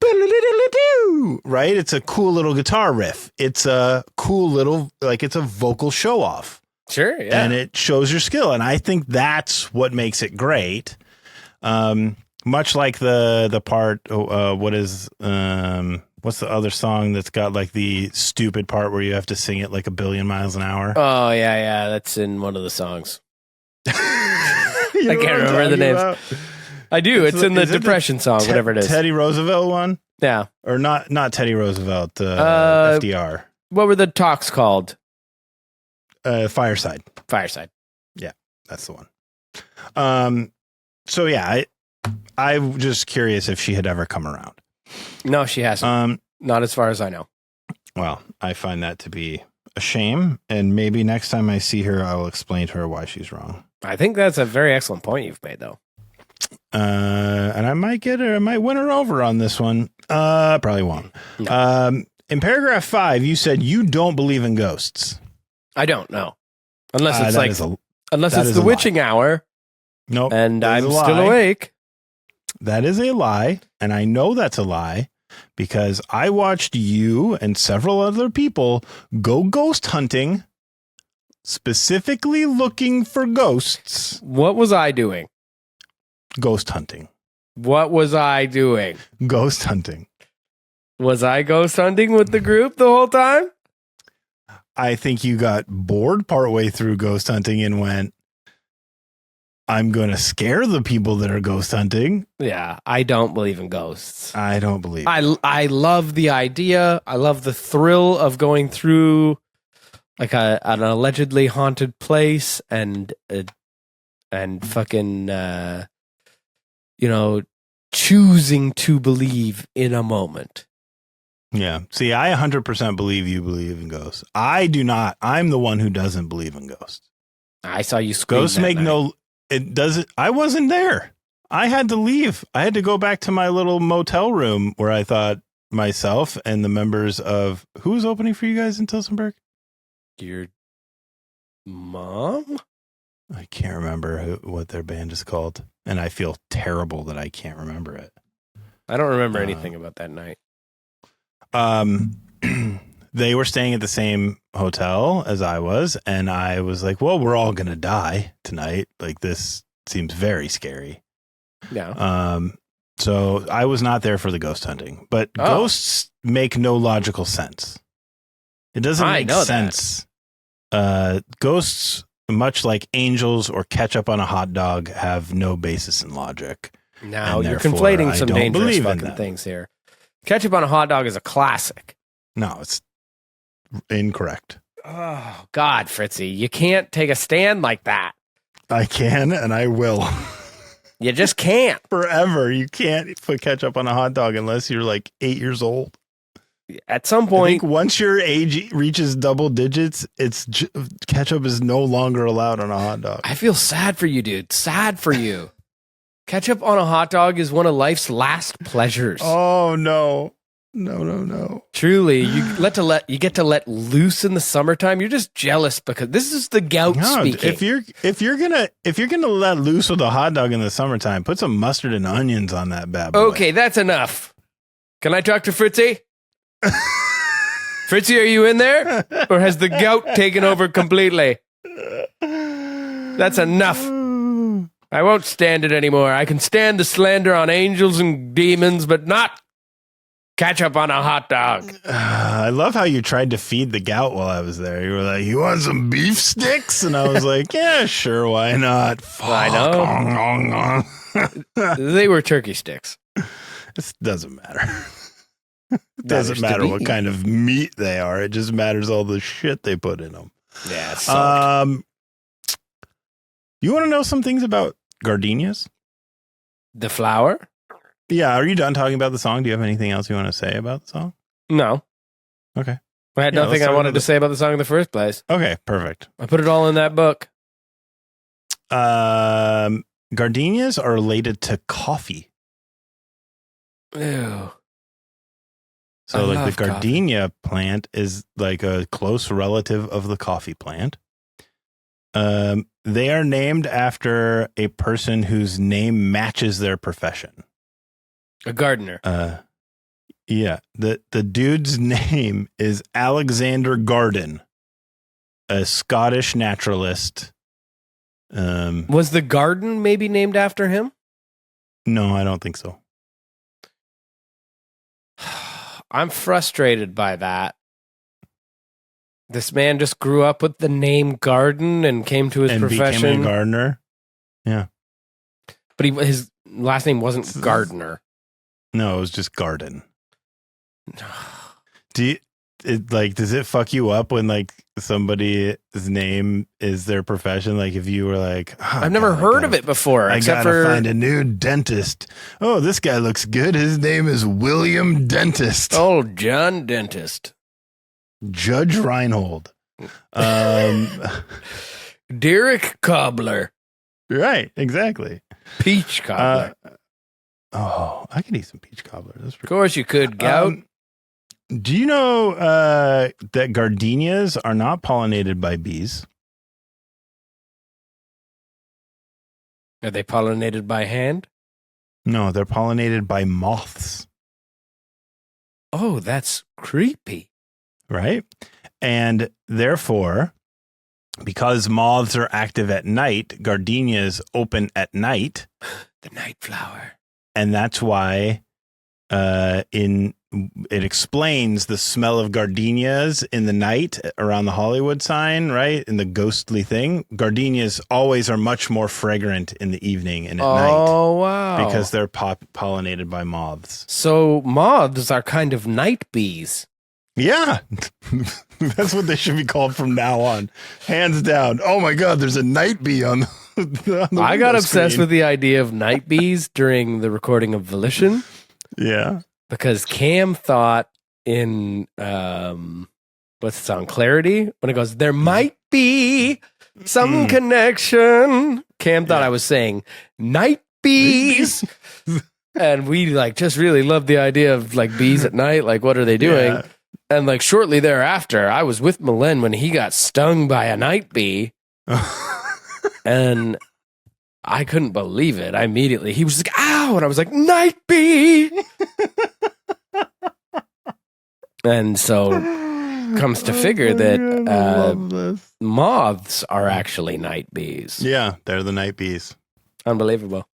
right? It's a cool little guitar riff. It's a cool little, like it's a vocal show off. Sure. Yeah. And it shows your skill. And I think that's what makes it great. Much like the part, what's the other song that's got like the stupid part where you have to sing it like a billion miles an hour? Oh, yeah. That's in one of the songs. You know I can't what I'm remember the talking names. about? I do. It's in the Is it the Depression song, whatever it is. Teddy Roosevelt one? Yeah. Or not Teddy Roosevelt, FDR. What were the talks called? Fireside. Fireside. That's the one. So yeah, I'm just curious if she had ever come around. No, she hasn't. Not as far as I know. Well, I find that to be a shame, and maybe next time I see her, I will explain to her why she's wrong. I think that's a very excellent point you've made, though. And I might get her, I might win her over on this one. Probably won't. No. In paragraph 5, you said you don't believe in ghosts. I don't know. Unless it's unless that it's is the a witching hour Nope. and that is I'm a still lie. awake. That is a lie. And I know that's a lie because I watched you and several other people go ghost hunting, specifically looking for ghosts. What was I doing? Ghost hunting. What was I doing? Ghost hunting. Was I ghost hunting with the group the whole time? I think you got bored partway through ghost hunting and went, I'm going to scare the people that are ghost hunting. Yeah, I don't believe in ghosts. I don't believe I love the idea. I love the thrill of going through like an allegedly haunted place and fucking choosing to believe in a moment. Yeah. See, I 100% believe you believe in ghosts. I do not. I'm the one who doesn't believe in ghosts. I saw you scream. Ghosts make no. It doesn't. I wasn't there. I had to leave. I had to go back to my little motel room where I thought myself and the members of who was opening for you guys in Tilsonburg? Your mom? I can't remember what their band is called, and I feel terrible that I can't remember it. I don't remember anything about that night. They were staying at the same hotel as I was, and I was like, well, we're all going to die tonight. Like, this seems very scary. Yeah. So I was not there for the ghost hunting, but ghosts make no logical sense. It doesn't make sense. Ghosts, much like angels or ketchup on a hot dog, have no basis in logic. Now you're conflating some dangerous fucking things here. Ketchup on a hot dog is a classic. No, it's incorrect. Oh, God, Fritzy. You can't take a stand like that. I can, and I will. You just can't. Forever. You can't put ketchup on a hot dog unless you're like 8 years old. At some point, I think once your age reaches double digits, ketchup is no longer allowed on a hot dog. I feel sad for you, dude. Sad for you. Ketchup on a hot dog is one of life's last pleasures. Oh, no. No. Truly, you get to let loose in the summertime. You're just jealous because this is the gout speaking. If you're gonna let loose with a hot dog in the summertime, put some mustard and onions on that bad boy. Okay, that's enough. Can I talk to Fritzy? Fritzy, are you in there? Or has the gout taken over completely? That's enough. I won't stand it anymore. I can stand the slander on angels and demons, but not ketchup on a hot dog. I love how you tried to feed the gout while I was there. You were like, you want some beef sticks? And I was like, yeah, sure, why not? I know. They were turkey sticks. It doesn't matter. It doesn't matter what kind of meat they are. It just matters all the shit they put in them. Yeah. You want to know some things about gardenias? The flower? Yeah. Are you done talking about the song? Do you have anything else you want to say about the song? No. Okay. I had nothing I wanted to say about the song in the first place. Okay, perfect. I put it all in that book. Gardenias are related to coffee. Ew. So like the gardenia plant is like a close relative of the coffee plant. They are named after a person whose name matches their profession. A gardener. Yeah. The dude's name is Alexander Garden, a Scottish naturalist. Was the garden maybe named after him? No, I don't think so. I'm frustrated by that. This man just grew up with the name Garden and came to his profession. Became a gardener. Yeah. But his last name wasn't Gardner. No, it was just Garden. Does it fuck you up when like somebody's name is their profession? Like if you were like, I've never heard of it before. I gotta find a new dentist. Oh, this guy looks good. His name is William Dentist. Old John Dentist. Judge Reinhold. Derek Cobbler. Right, exactly. Peach cobbler. I could eat some peach cobbler. That's of course you could, gout. Do you know that gardenias are not pollinated by bees? Are they pollinated by hand? No, they're pollinated by moths. Oh, that's creepy. Right? And therefore, because moths are active at night, gardenias open at night. The night flower. And that's why it explains the smell of gardenias in the night around the Hollywood sign, right? In the ghostly thing. Gardenias always are much more fragrant in the evening and at night. Oh, wow. Because they're pollinated by moths. So moths are kind of night bees. Yeah. That's what they should be called from now on. Hands down. Oh my God, there's a night bee on the I got obsessed screen. with the idea of night bees during the recording of Volition. Yeah. Because Cam thought in what's the song, Clarity, when it goes, there might be some connection. Cam thought I was saying night bees. And we like just really loved the idea of like bees at night. Like, what are they doing? Yeah. And like shortly thereafter, I was with Malen when he got stung by a night bee. And I couldn't believe it. He was like, ow. And I was like, night bee. And so comes to figure that moths are actually night bees. Yeah, they're the night bees. Unbelievable.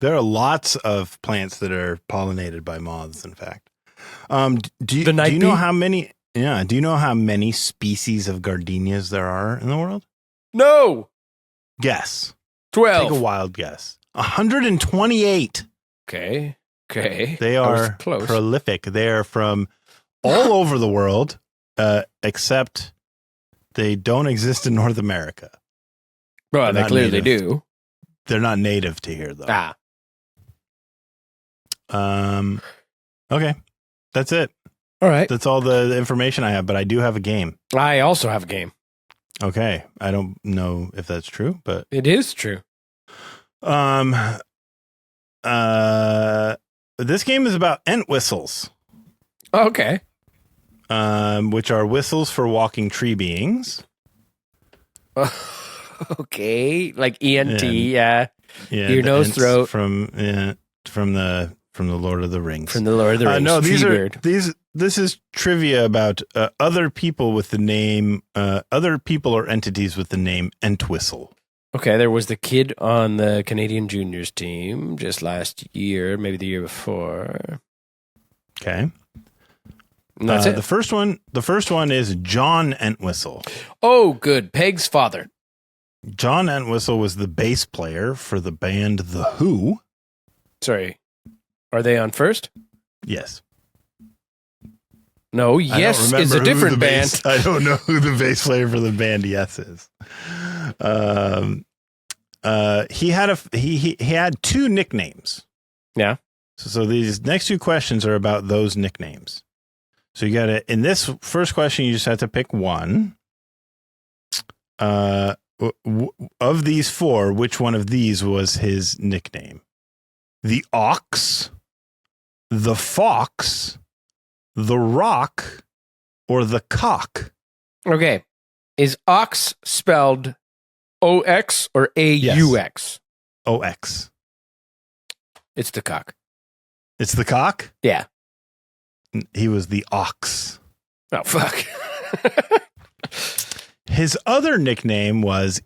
There are lots of plants that are pollinated by moths, in fact. Do you know how many? Yeah. Do you know how many species of gardenias there are in the world? No. Guess. 12. Take a wild guess. 128. Okay. They are close. prolific. They are from all over the world, except they don't exist in North America. Well, they clearly do. They're not native to here, though. Okay. That's it. All right. That's all the information I have, but I do have a game. I also have a game. Okay. I don't know if that's true, but It is true. This game is about ent whistles. Okay. Which are whistles for walking tree beings. Okay. Like ENT, yeah. Ear, nose, ents throat. From the Lord of the Rings. From the Lord of the Rings. No, Treebeard. this is trivia about other people with the name, other people or entities with the name Entwistle. Okay, there was the kid on the Canadian juniors team just last year, maybe the year before. Okay. That's it. The first one is John Entwistle. Oh, good. Peg's father. John Entwistle was the bass player for the band The Who. Sorry. Are they on first? Yes. No, Yes is a different band. I don't know who the bass player for the band Yes is. He had two nicknames. Yeah. So these next two questions are about those nicknames. So you got to, in this first question, you just have to pick one. Of these four, which one of these was his nickname? The Ox, the Fox, the Rock, or the Cock? Okay. Is ox spelled OX or AUX? Yes. OX. It's the cock. It's the Cock? Yeah. He was the Ox. Oh, fuck. His other nickname was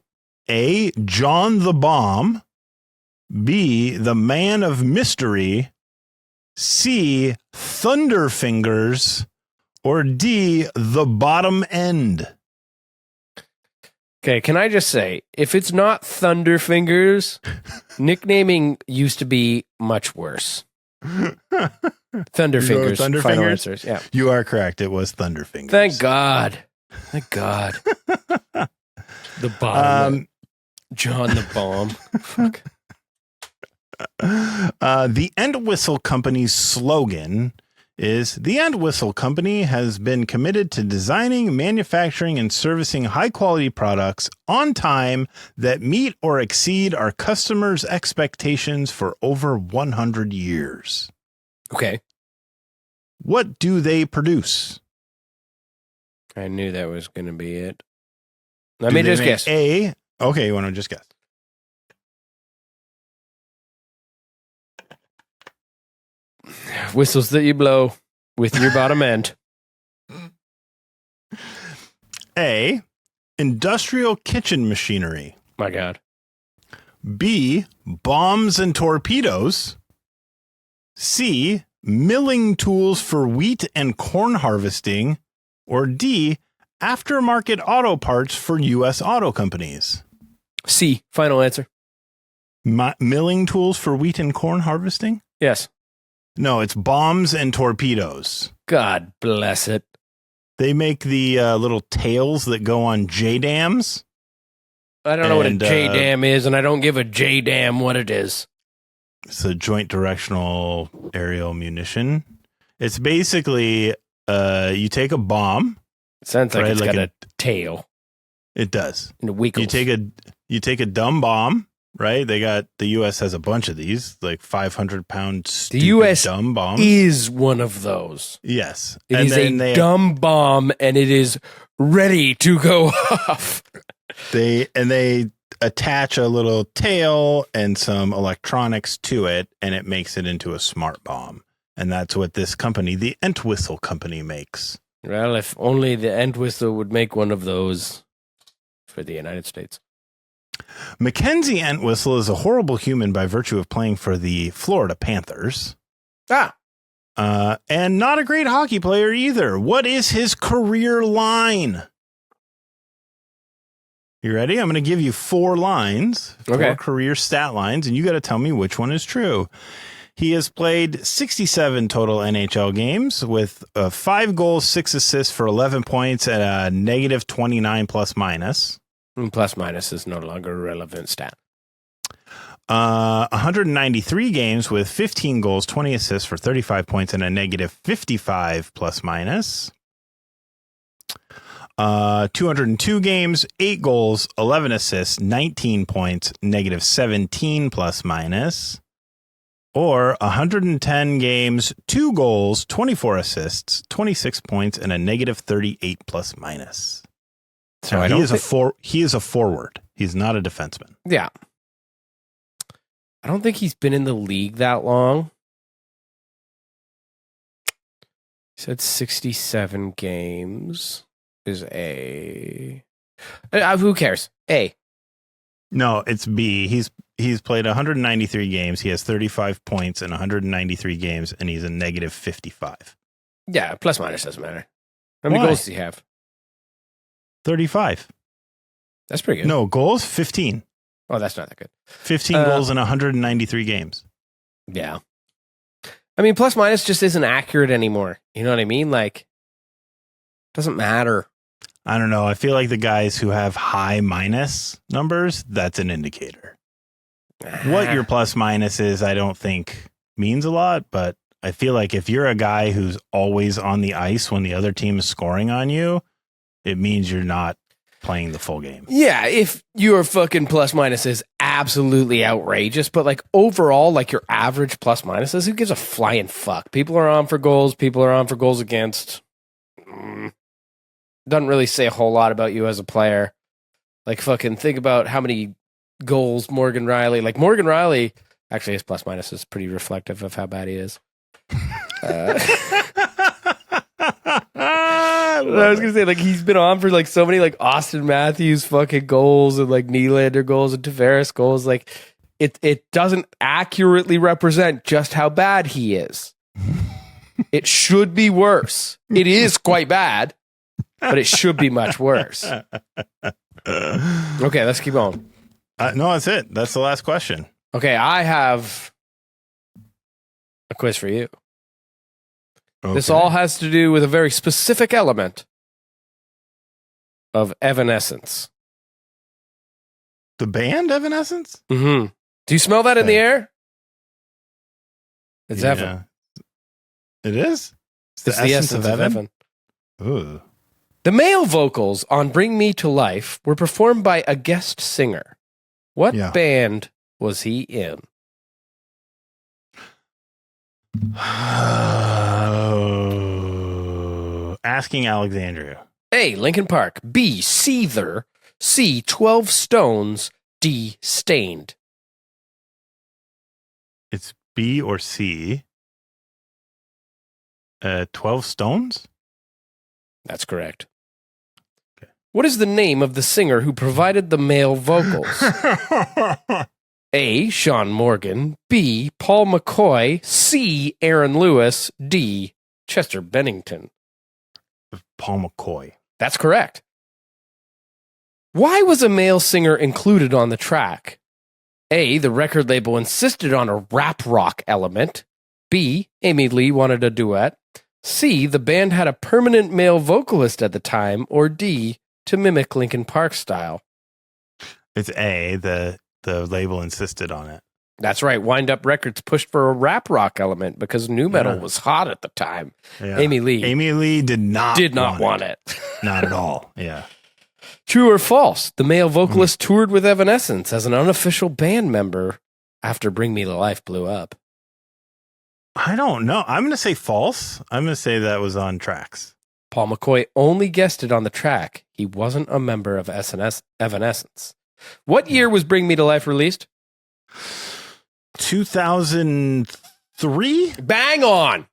A, John the Bomb, B, the Man of Mystery, C, Thunderfingers, or D, the Bottom End. Okay, can I just say, if it's not Thunderfingers, nicknaming used to be much worse. Thunderfingers. Thunderfingers? Final answers. Yeah. You are correct. It was Thunderfingers. Thank God. Thank God. The bottom. John the Bomb. Fuck. The Entwistle Company's slogan is, the Entwistle Company has been committed to designing, manufacturing, and servicing high-quality products on time that meet or exceed our customers' expectations for over 100 years. Okay. What do they produce? I knew that was going to be it. Let me just guess. Okay, you want to just guess? Whistles that you blow with your bottom end. A, industrial kitchen machinery. My God. B, bombs and torpedoes. C, milling tools for wheat and corn harvesting. Or D, aftermarket auto parts for U.S. auto companies. C, final answer. Milling tools for wheat and corn harvesting? Yes. No, it's bombs and torpedoes. God bless it. They make the little tails that go on J-dams. I don't know what a J-dam is, and I don't give a J-dam what it is. It's a joint directional aerial munition. It's basically you take a bomb. It sounds like right, it's like got a tail. It does. And it wiggles. You take a dumb bomb, right? The U.S. has a bunch of these, like 500-pound stupid the U.S. dumb bombs. Is one of those. Yes. It is a dumb bomb, and it is ready to go off. They attach a little tail and some electronics to it, and it makes it into a smart bomb. And that's what this company, the Entwistle Company, makes. Well, if only the Entwistle would make one of those for the United States. Mackenzie Entwistle is a horrible human by virtue of playing for the Florida Panthers. And not a great hockey player either. What is his career line? You ready? I'm going to give you 4 lines, 4 career stat lines, and you got to tell me which one is true. He has played 67 total NHL games with 5 goals, 6 assists for 11 points and a negative 29 plus minus. Plus minus is no longer a relevant stat. 193 games with 15 goals, 20 assists for 35 points and a negative 55 plus minus. 202 games, 8 goals, 11 assists, 19 points, negative 17 plus minus. Or 110 games, 2 goals, 24 assists, 26 points, and a negative 38 plus minus. So he is a forward. He's not a defenseman. Yeah. I don't think he's been in the league that long. He said 67 games is A. Who cares? A. No, it's B. He's played 193 games. He has 35 points in 193 games, and he's a negative 55. Yeah, plus minus doesn't matter. How many goals does he have? 35. That's pretty good. No, goals? 15. Oh, that's not that good. 15 goals in 193 games. Yeah. I mean, plus minus just isn't accurate anymore. You know what I mean? Like, doesn't matter. I don't know. I feel like the guys who have high minus numbers, that's an indicator. What your plus minus is, I don't think means a lot, but I feel like if you're a guy who's always on the ice when the other team is scoring on you, it means you're not playing the full game. Yeah, if your fucking plus minus is absolutely outrageous, but like overall, like your average plus minuses, who gives a flying fuck? People are on for goals, people are on for goals against. Doesn't really say a whole lot about you as a player. Like fucking think about how many goals Morgan Riley actually his plus minus is pretty reflective of how bad he is. I was gonna say, like, he's been on for like so many like Austin Matthews fucking goals and like Nylander goals and Tavares goals. Like it doesn't accurately represent just how bad he is. It should be worse. It is quite bad, but it should be much worse. Okay, let's keep on. No, that's it. That's the last question. Okay, I have a quiz for you. Okay. This all has to do with a very specific element of Evanescence. The band Evanescence? Mm-hmm. Do you smell that in the air? It's Evan. It is? It's the essence of Evan. Ooh. The male vocals on Bring Me to Life were performed by a guest singer. What band was he in? Asking Alexandria. A. Linkin Park. B. Seether. C. 12 Stones. D. Stained. It's B or C. 12 Stones? That's correct. Okay. What is the name of the singer who provided the male vocals? A. Sean Morgan. B. Paul McCoy. C. Aaron Lewis. D. Chester Bennington. Paul McCoy. That's correct. Why was a male singer included on the track? A. The record label insisted on a rap rock element. B. Amy Lee wanted a duet. C. The band had a permanent male vocalist at the time. Or D. To mimic Linkin Park style. It's A. The label insisted on it. That's right. Wind Up Records pushed for a rap rock element because nu metal was hot at the time. Yeah. Amy Lee did not want it. Not at all. Yeah. True or false? The male vocalist toured with Evanescence as an unofficial band member after Bring Me to Life blew up. I don't know. I'm going to say false. I'm going to say that was on tracks. Paul McCoy only guested on the track. He wasn't a member of Evanescence. What year was Bring Me to Life released? 2003? Bang on.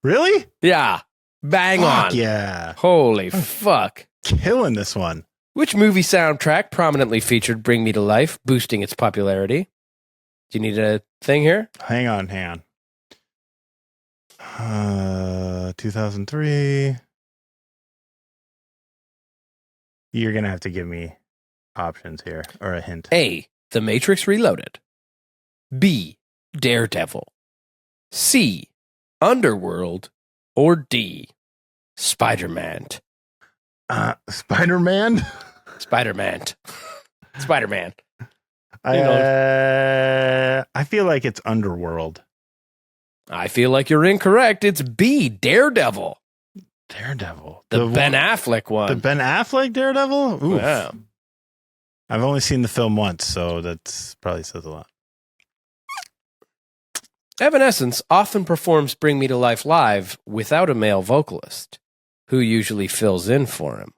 Really? Yeah. Bang on. Yeah. Holy fuck. Killing this one. Which movie soundtrack prominently featured Bring Me to Life, boosting its popularity? Do you need a thing here? Hang on. 2003. You're going to have to give me options here or a hint. A. The Matrix Reloaded. B. Daredevil. C. Underworld. Or D. Spider-Man. Spider-Man? Spider-Man. Spider-Man. I feel like it's Underworld. I feel like you're incorrect. It's B. Daredevil. Daredevil. The Ben Affleck one. The Ben Affleck Daredevil? Oof. Yeah. I've only seen the film once, so that's probably says a lot. Evanescence often performs Bring Me to Life live without a male vocalist, who usually fills in for him.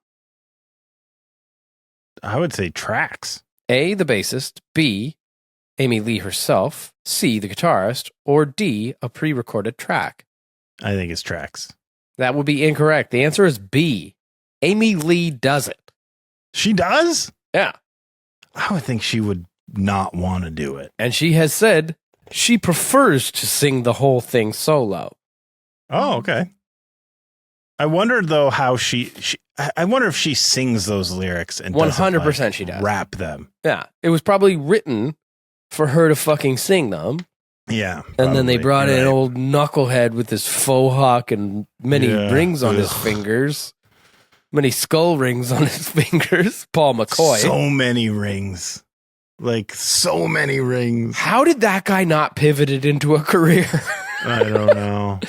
I would say tracks. A, the bassist, B, Amy Lee herself, C, the guitarist, or D, a pre-recorded track. I think it's tracks. That would be incorrect. The answer is B. Amy Lee does it. She does? Yeah. I would think she would not want to do it. And she has said she prefers to sing the whole thing solo. Oh, okay. I wondered though how I wonder if she sings those lyrics and 100% she does. Rap them. Yeah. It was probably written for her to fucking sing them. Yeah. And then they brought in old knucklehead with his faux hawk and many rings on his fingers. Many skull rings on his fingers. Paul McCoy. So many rings. Like so many rings. How did that guy not pivot it into a career? I don't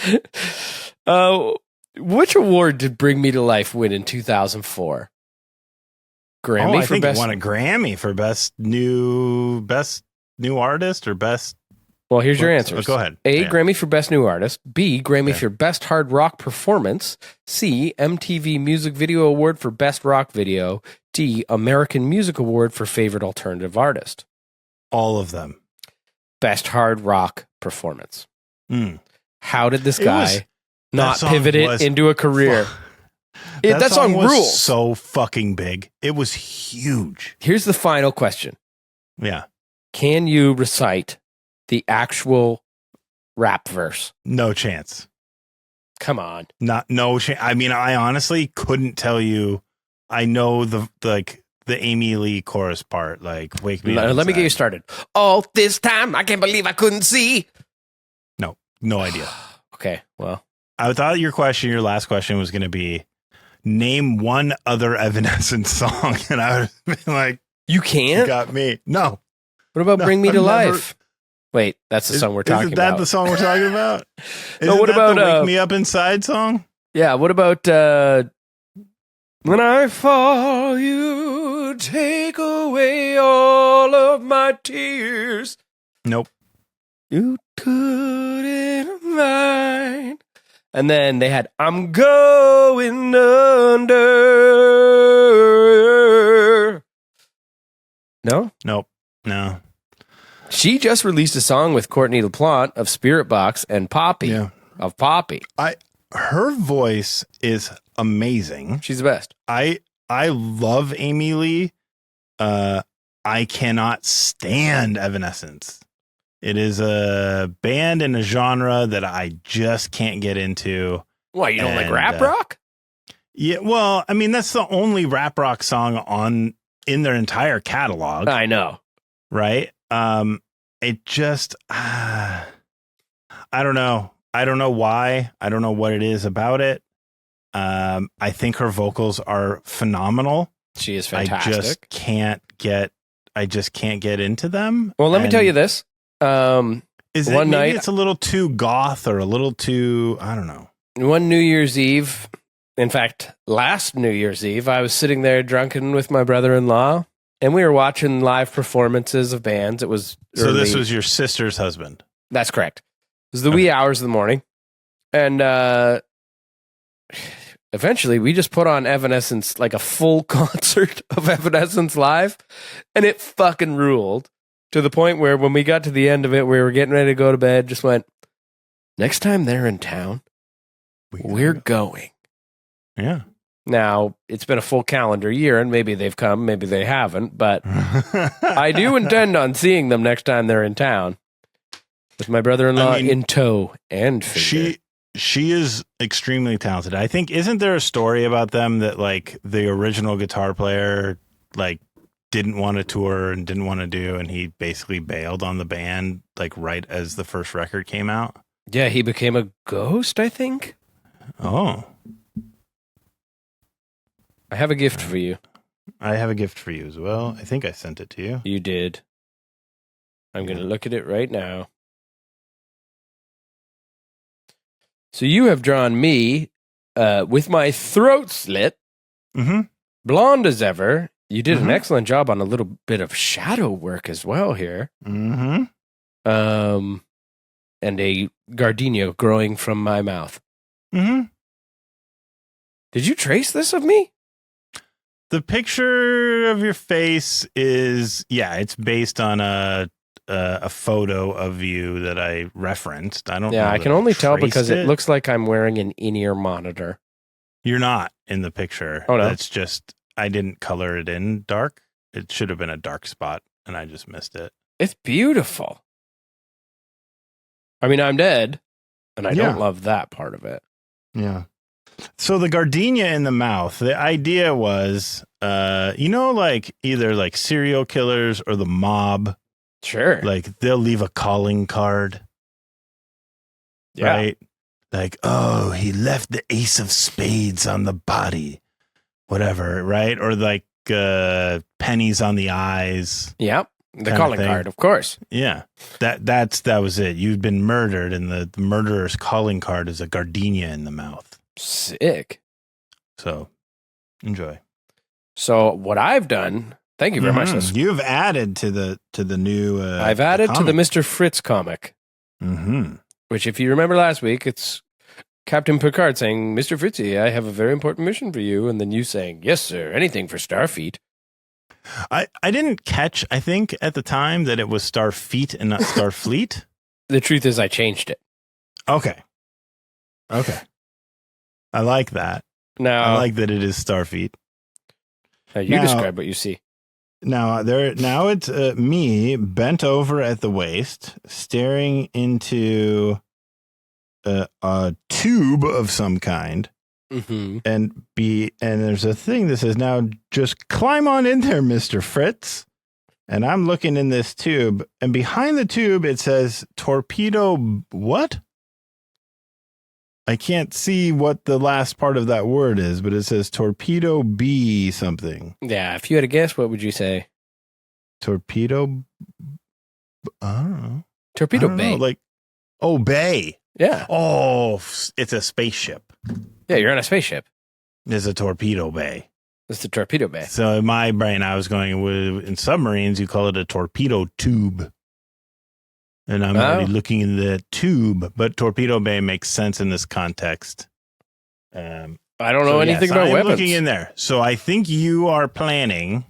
know. Which award did Bring Me to Life win in 2004? Grammy I think it won a Grammy for best new artist or best. Well, here's your answers. Go ahead. A, Grammy for Best New Artist. B, Grammy for Best Hard Rock Performance. C, MTV Music Video Award for Best Rock Video. D, American Music Award for Favorite Alternative Artist. All of them. Best Hard Rock Performance. Mm. How did this guy not pivot it into a career? That song was rules. So fucking big. It was huge. Here's the final question. Yeah. Can you recite the actual rap verse? No chance. Come on. No chance. I mean, I honestly couldn't tell you. I know the Amy Lee chorus part, like "Wake Me Up." Let me get you started. All this time, I can't believe I couldn't see. No idea. Okay, well, I thought your last question was going to be name one other Evanescence song, and I would have been like, you can't. You got me. No. What about "Bring Me to Life"? Wait, that's the song we're talking about. Is that the song we're talking about? No, what about the "Wake Me Up Inside" song? Yeah. What about "When I Fall, You Take Away All of My Tears"? Nope. You couldn't mind. And then they had "I'm Going Under." No? Nope. No. She just released a song with Courtney LaPlante of Spirit Box and Poppy of Poppy. her voice is amazing. She's the best. I love Amy Lee. I cannot stand Evanescence. It is a band in a genre that I just can't get into. Why, you don't like rap rock? Yeah, well, I mean, that's the only rap rock song in their entire catalog. I know. Right? It just I don't know. I don't know why. I don't know what it is about it. I think her vocals are phenomenal. She is fantastic. I just can't get into them. Well, let me tell you this. Maybe night it's a little too goth or a little too, I don't know. One New Year's Eve, in fact, last New Year's Eve, I was sitting there drunken with my brother-in-law, and we were watching live performances of bands. It was So this was your sister's husband? That's correct. It was the wee hours of the morning. And eventually we just put on Evanescence, like a full concert of Evanescence live, and it fucking ruled to the point where when we got to the end of it, we were getting ready to go to bed, just went, next time they're in town, we're going. Yeah. Now, it's been a full calendar year, and maybe they've come, maybe they haven't, but I do intend on seeing them next time they're in town with my brother-in-law in tow and finger. She is extremely talented. I think, isn't there a story about them that like the original guitar player like didn't want to tour and didn't want to do, and he basically bailed on the band like right as the first record came out? Yeah, he became a ghost, I think. Oh. I have a gift for you. I have a gift for you as well. I think I sent it to you. You did. I'm going to look at it right now. So you have drawn me with my throat slit, blonde as ever. You did an excellent job on a little bit of shadow work as well here. And a gardenia growing from my mouth. Did you trace this of me? The picture of your face is, it's based on a photo of you that I referenced. I don't know. Yeah, I can only tell because it looks like I'm wearing an in-ear monitor. You're not in the picture. Oh, no. It's just, I didn't color it in dark. It should have been a dark spot, and I just missed it. It's beautiful. I mean, I'm dead, and I don't love that part of it. Yeah. So the gardenia in the mouth, the idea was, like either like serial killers or the mob. Sure. Like they'll leave a calling card. Yeah. Right? Like, oh, he left the ace of spades on the body. Whatever, right? Or like pennies on the eyes. Yep. The calling card, of course. Yeah. That was it. You've been murdered, and the murderer's calling card is a gardenia in the mouth. Sick. So enjoy. So what I've done, thank you very much. You've added to the new I've added to the Mr. Fritz comic. Which, if you remember last week, it's Captain Picard saying, Mr. Fritzy, I have a very important mission for you. And then you saying, yes, sir, anything for Starfeet. I didn't catch, I think, at the time that it was Starfeet and not Starfleet. The truth is I changed it. Okay. I like that. Now, I like that it is Starfeet. You describe what you see. Now it's me bent over at the waist, staring into a tube of some kind. And there's a thing that says, now just climb on in there, Mr. Fritz. And I'm looking in this tube, and behind the tube it says torpedo what? I can't see what the last part of that word is, but it says torpedo B something. Yeah, if you had a guess, what would you say? Torpedo, I don't know. Torpedo Bay. Bay. Yeah. Oh, it's a spaceship. Yeah, you're on a spaceship. There's a torpedo bay. It's the torpedo bay. So in my brain, I was going, in submarines, you call it a torpedo tube. And I'm already looking in the tube, but torpedo bay makes sense in this context. I don't know anything about weapons. I'm looking in there. So I think you are planning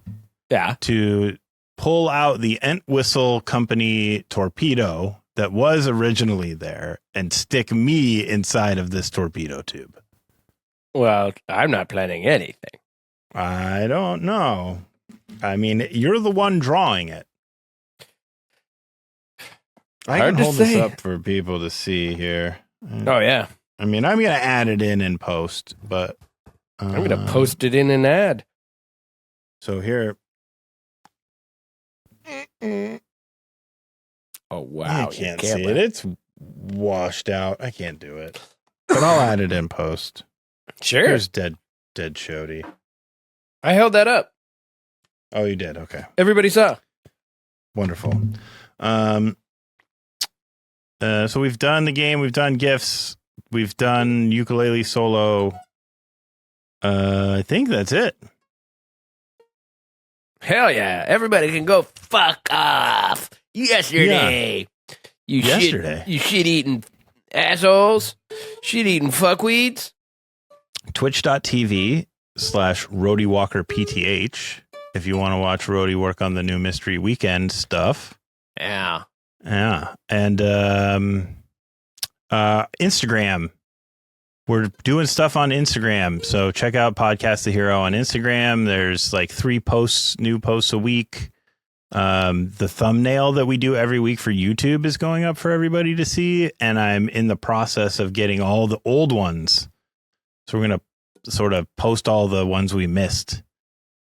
to pull out the Entwistle Company torpedo that was originally there and stick me inside of this torpedo tube? Well, I'm not planning anything. I don't know. I mean, you're the one drawing it. I Hard can to hold this say. up for people to see here. Oh, yeah. I mean, I'm going to add it in post, but I'm going to post it in an ad. So here. Oh, wow. I can't see it. It's washed out. I can't do it. But I'll add it in post. Sure. Here's dead Shody. I held that up. Oh, you did? Okay. Everybody saw. Wonderful. So we've done the game. We've done gifts. We've done ukulele solo. I think that's it. Hell yeah. Everybody can go fuck off. Yesterday. You shit-eating assholes. Shit-eating fuckweeds. Twitch.tv/Rody Walker PTH if you want to watch Rody work on the new Mystery Weekend stuff. Yeah. Yeah. And Instagram. We're doing stuff on Instagram. So check out Podcast the Hero on Instagram. There's like 3 new posts a week. The thumbnail that we do every week for YouTube is going up for everybody to see. And I'm in the process of getting all the old ones. So we're going to sort of post all the ones we missed.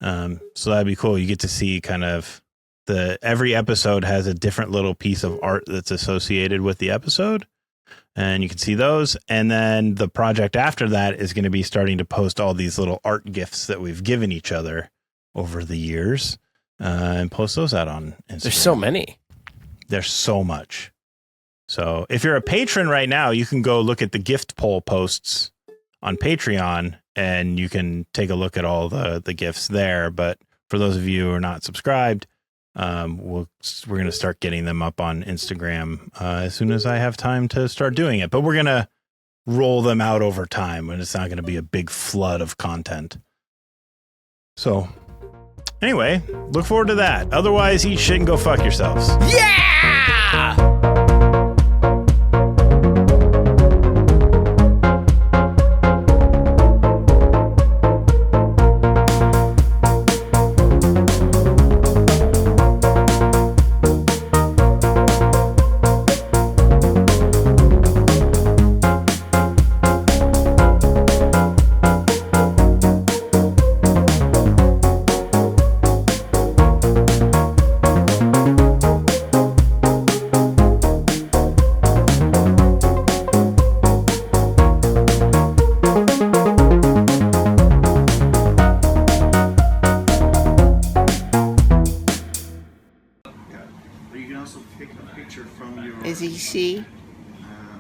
So that'd be cool. You get to see kind of every episode has a different little piece of art that's associated with the episode. And you can see those. And then the project after that is going to be starting to post all these little art gifts that we've given each other over the years and post those out on Instagram. There's so many. There's so much. So if you're a patron right now, you can go look at the gift poll posts on Patreon and you can take a look at all the gifts there. But for those of you who are not subscribed, we're going to start getting them up on Instagram as soon as I have time to start doing it. But we're going to roll them out over time, and it's not going to be a big flood of content. So anyway, look forward to that. Otherwise, eat shit and go fuck yourselves. Yeah!